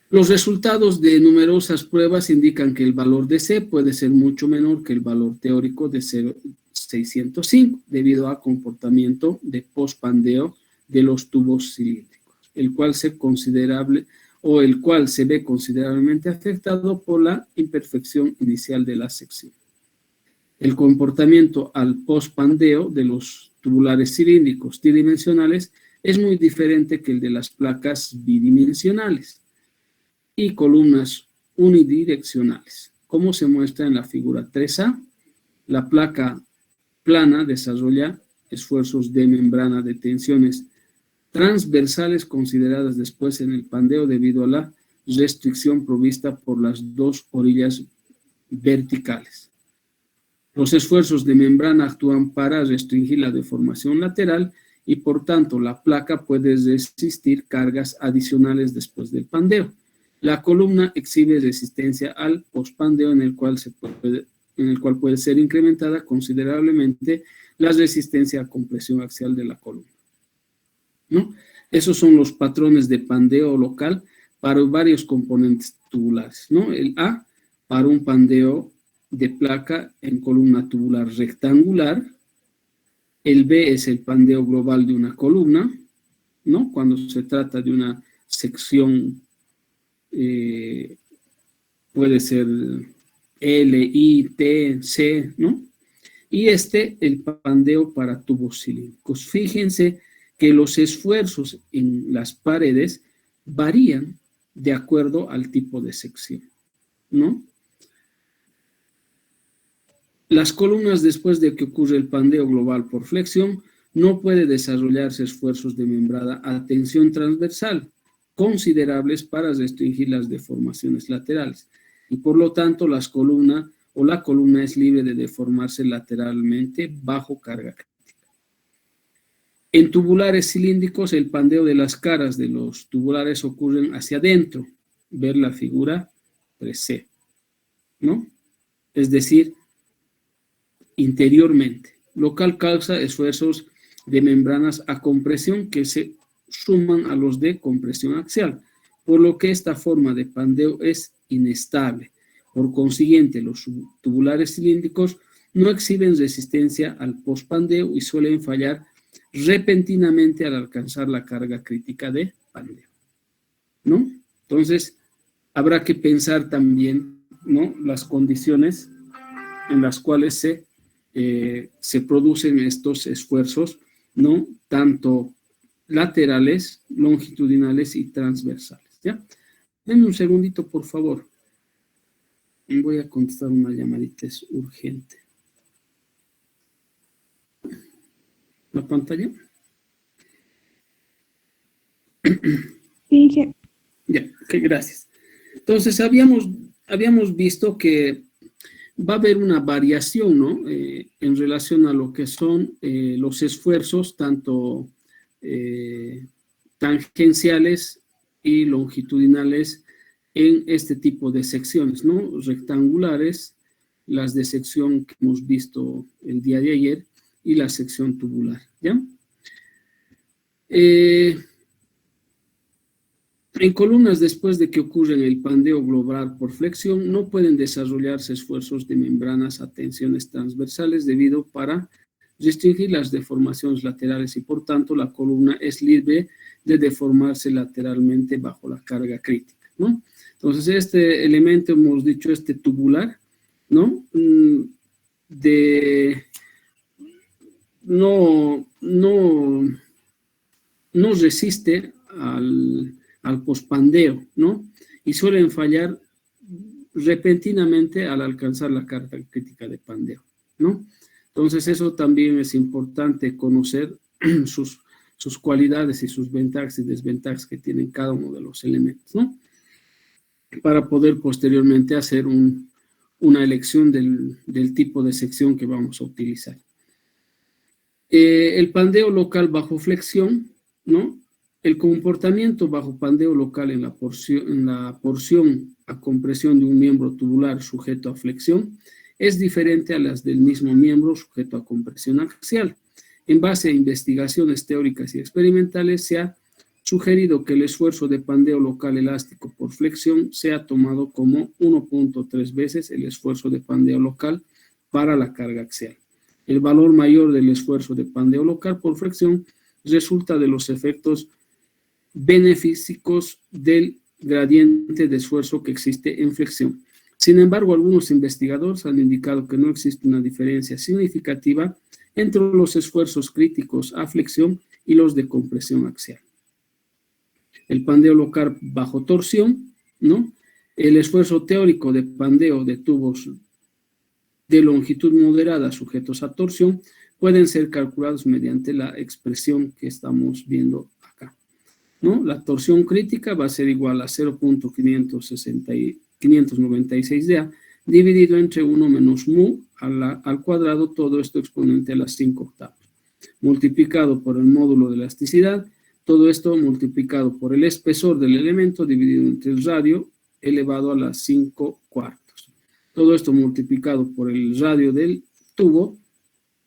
Los resultados de numerosas pruebas indican que el valor de C puede ser mucho menor que el valor teórico de 0,605 debido a comportamiento de pospandeo de los tubos cilíndricos, el cual se ve considerablemente afectado por la imperfección inicial de la sección. El comportamiento al pospandeo de los tubulares cilíndricos tridimensionales es muy diferente que el de las placas bidimensionales y columnas unidireccionales, como se muestra en la figura 3A. La placa plana desarrolla esfuerzos de membrana de tensiones transversales consideradas después en el pandeo debido a la restricción provista por las dos orillas verticales. Los esfuerzos de membrana actúan para restringir la deformación lateral y por tanto la placa puede resistir cargas adicionales después del pandeo. La columna exhibe resistencia al pospandeo en el cual puede ser incrementada considerablemente la resistencia a compresión axial de la columna, ¿no? Esos son los patrones de pandeo local para varios componentes tubulares, ¿no? El A para un pandeo de placa en columna tubular rectangular. El B es el pandeo global de una columna, ¿no? Cuando se trata de una sección, puede ser L, I, T, C, ¿no? Y el pandeo para tubos cilíndricos. Fíjense que los esfuerzos en las paredes varían de acuerdo al tipo de sección, ¿no? Las columnas, después de que ocurre el pandeo global por flexión, no puede desarrollarse esfuerzos de membrana a tensión transversal considerables para restringir las deformaciones laterales. Y por lo tanto, la columna es libre de deformarse lateralmente bajo carga crítica. En tubulares cilíndricos, el pandeo de las caras de los tubulares ocurren hacia adentro. Ver la figura 3C, ¿no? Es decir, interiormente, lo cual causa esfuerzos de membranas a compresión que se suman a los de compresión axial, por lo que esta forma de pandeo es inestable. Por consiguiente, los tubulares cilíndricos no exhiben resistencia al postpandeo y suelen fallar repentinamente al alcanzar la carga crítica de pandeo, ¿no? Entonces, habrá que pensar también, ¿no?, las condiciones en las cuales se producen estos esfuerzos, ¿no?, tanto laterales, longitudinales y transversales, ¿ya? Denme un segundito, por favor. Voy a contestar una llamadita, es urgente. ¿La pantalla? Sí, que Ya, ok, gracias. Entonces, habíamos visto que va a haber una variación, ¿no?, en relación a lo que son los esfuerzos, tanto tangenciales y longitudinales en este tipo de secciones, ¿no?, rectangulares, las de sección que hemos visto el día de ayer y la sección tubular, ¿ya? En columnas, después de que ocurren el pandeo global por flexión, no pueden desarrollarse esfuerzos de membranas a tensiones transversales debido para restringir las deformaciones laterales y, por tanto, la columna es libre de deformarse lateralmente bajo la carga crítica, ¿no? Entonces, este elemento, hemos dicho, tubular, ¿no?, no resiste al pospandeo, ¿no? Y suelen fallar repentinamente al alcanzar la carga crítica de pandeo, ¿no? Entonces, eso también es importante conocer sus cualidades y sus ventajas y desventajas que tienen cada uno de los elementos, ¿no?, para poder posteriormente hacer una elección del tipo de sección que vamos a utilizar. El pandeo local bajo flexión, ¿no? El comportamiento bajo pandeo local en la porción a compresión de un miembro tubular sujeto a flexión es diferente a las del mismo miembro sujeto a compresión axial. En base a investigaciones teóricas y experimentales, se ha sugerido que el esfuerzo de pandeo local elástico por flexión sea tomado como 1.3 veces el esfuerzo de pandeo local para la carga axial. El valor mayor del esfuerzo de pandeo local por flexión resulta de los efectos beneficiosos del gradiente de esfuerzo que existe en flexión. Sin embargo, algunos investigadores han indicado que no existe una diferencia significativa entre los esfuerzos críticos a flexión y los de compresión axial. El pandeo local bajo torsión, ¿no? El esfuerzo teórico de pandeo de tubos de longitud moderada sujetos a torsión pueden ser calculados mediante la expresión que estamos viendo acá, ¿no? La torsión crítica va a ser igual a 0.596 DA dividido entre 1 menos mu al cuadrado, todo esto exponente a las 5 octavos, multiplicado por el módulo de elasticidad, todo esto multiplicado por el espesor del elemento dividido entre el radio elevado a las 5 cuartos. Todo esto multiplicado por el radio del tubo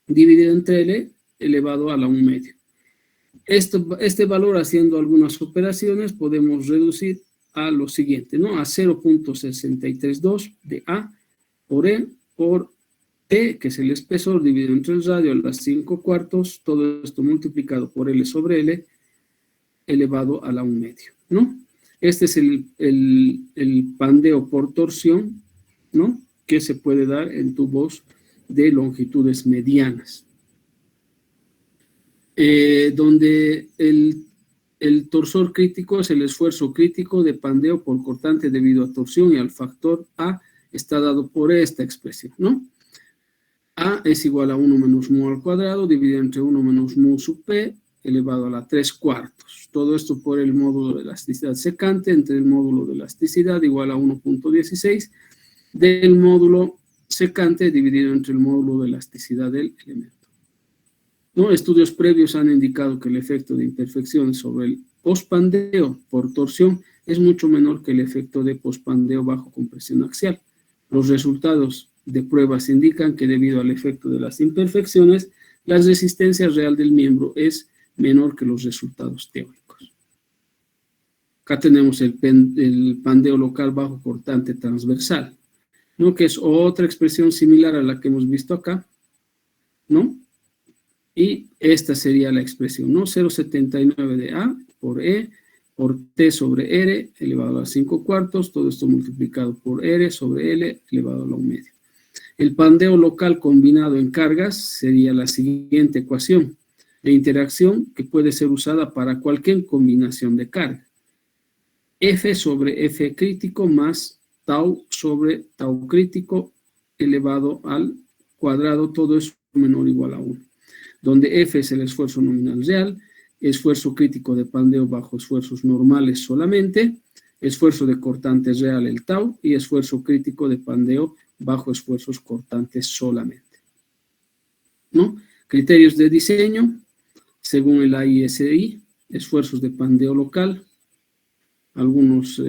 dividido entre L elevado a la 1 medio. Este valor, haciendo algunas operaciones, podemos reducir a lo siguiente, ¿no? A 0.632 de A por E por T, que es el espesor dividido entre el radio a las 5 cuartos, todo esto multiplicado por L sobre L elevado a la 1 medio, ¿no? Este es el pandeo por torsión, ¿no? que se puede dar en tubos de longitudes medianas, donde el torsor crítico es el esfuerzo crítico de pandeo por cortante debido a torsión, y al factor A está dado por esta expresión, ¿no? A es igual a 1 menos mu al cuadrado dividido entre 1 menos mu sub p elevado a la 3/4. Todo esto por el módulo de elasticidad secante entre el módulo de elasticidad igual a 1.16 del módulo secante dividido entre el módulo de elasticidad del elemento. ¿No? Estudios previos han indicado que el efecto de imperfecciones sobre el pospandeo por torsión es mucho menor que el efecto de pospandeo bajo compresión axial. Los resultados de pruebas indican que debido al efecto de las imperfecciones, la resistencia real del miembro es menor que los resultados teóricos. Acá tenemos el pandeo local bajo cortante transversal, ¿no? Que es otra expresión similar a la que hemos visto acá, ¿no? Y esta sería la expresión, ¿no? 0,79 de A por E por T sobre R elevado a 5/4, todo esto multiplicado por R sobre L elevado a la 1/2. El pandeo local combinado en cargas sería la siguiente ecuación de interacción que puede ser usada para cualquier combinación de carga. F sobre F crítico más tau sobre tau crítico elevado al cuadrado, todo es menor o igual a 1. Donde F es el esfuerzo nominal real, esfuerzo crítico de pandeo bajo esfuerzos normales solamente, esfuerzo de cortante real el tau y esfuerzo crítico de pandeo bajo esfuerzos cortantes solamente, ¿no? Criterios de diseño, según el AISI, esfuerzos de pandeo local, algunos,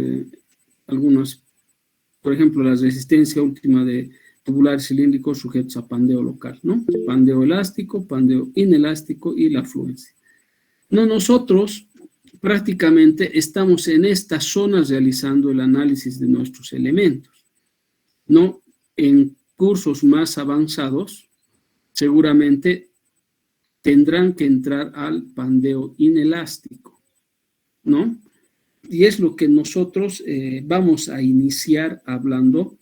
por ejemplo, la resistencia última de tubulares cilíndricos sujetos a pandeo local, ¿no? Pandeo elástico, pandeo inelástico y la fluencia. No, nosotros prácticamente estamos en estas zonas realizando el análisis de nuestros elementos, ¿no? En cursos más avanzados, seguramente tendrán que entrar al pandeo inelástico, ¿no? Y es lo que nosotros vamos a iniciar hablando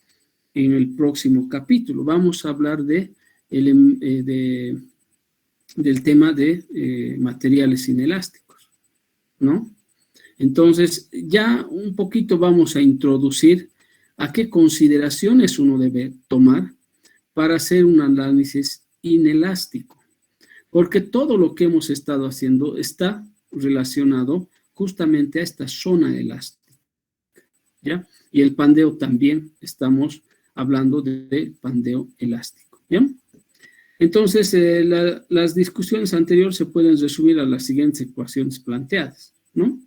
en el próximo capítulo. Vamos a hablar del tema de materiales inelásticos, ¿no? Entonces, ya un poquito vamos a introducir a qué consideraciones uno debe tomar para hacer un análisis inelástico, porque todo lo que hemos estado haciendo está relacionado justamente a esta zona elástica, ¿ya? Y el pandeo también estamos hablando de pandeo elástico, ¿bien? Entonces, las discusiones anteriores se pueden resumir a las siguientes ecuaciones planteadas, ¿no?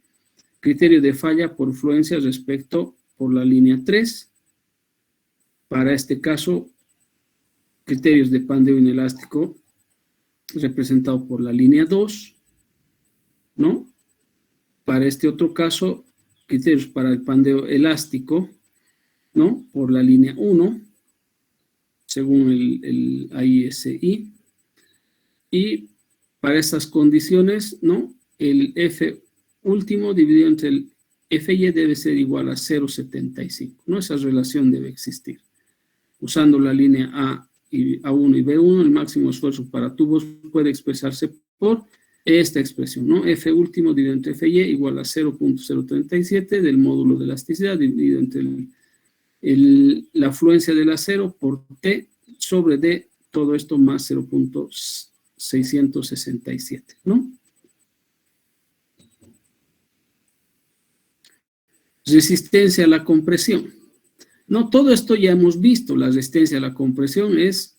Criterio de falla por fluencia respecto por la línea 3. Para este caso, criterios de pandeo inelástico representado por la línea 2, ¿no? Para este otro caso, criterios para el pandeo elástico, ¿no? Por la línea 1, según el AISI. Y para estas condiciones, ¿no? El F último dividido entre el FY debe ser igual a 0,75, ¿no? Esa relación debe existir. Usando la línea A1 y B1, el máximo esfuerzo para tubos puede expresarse por esta expresión, ¿no? F último dividido entre FY igual a 0.037 del módulo de elasticidad dividido entre la fluencia del acero por T sobre D, todo esto más 0.667, ¿no? Resistencia a la compresión. No, todo esto ya hemos visto. La resistencia a la compresión es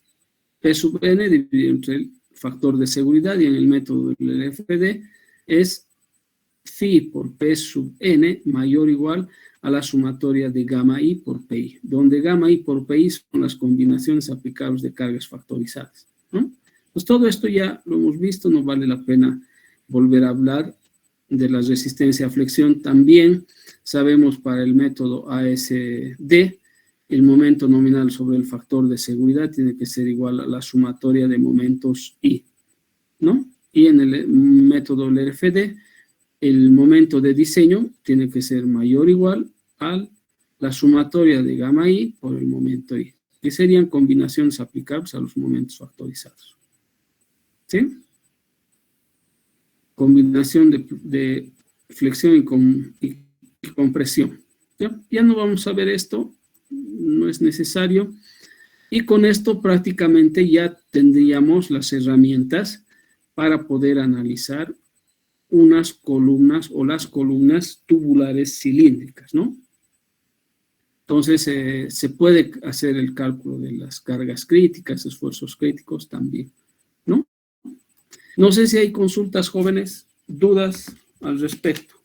P sub N dividido entre el factor de seguridad, y en el método del LFD es phi por P sub N mayor o igual a la sumatoria de gamma I por PI, donde gamma I por PI son las combinaciones aplicables de cargas factorizadas, ¿no? Pues todo esto ya lo hemos visto, no vale la pena volver a hablar de la resistencia a flexión. También sabemos para el método ASD, el momento nominal sobre el factor de seguridad tiene que ser igual a la sumatoria de momentos I, ¿no? Y en el método LFD, el momento de diseño tiene que ser mayor o igual a la sumatoria de gamma I por el momento I, que serían combinaciones aplicables a los momentos factorizados. ¿Sí? Combinación de flexión y compresión. Ya no vamos a ver esto, no es necesario. Y con esto prácticamente ya tendríamos las herramientas para poder analizar unas columnas o las columnas tubulares cilíndricas, ¿no? Entonces, se puede hacer el cálculo de las cargas críticas, esfuerzos críticos también, ¿no? No sé si hay consultas, jóvenes, dudas al respecto.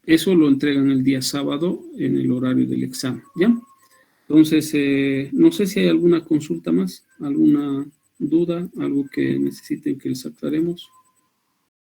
Eso lo entregan el día sábado en el horario del examen, ¿ya? Entonces, no sé si hay alguna consulta más, alguna duda, algo que necesiten que les aclaremos.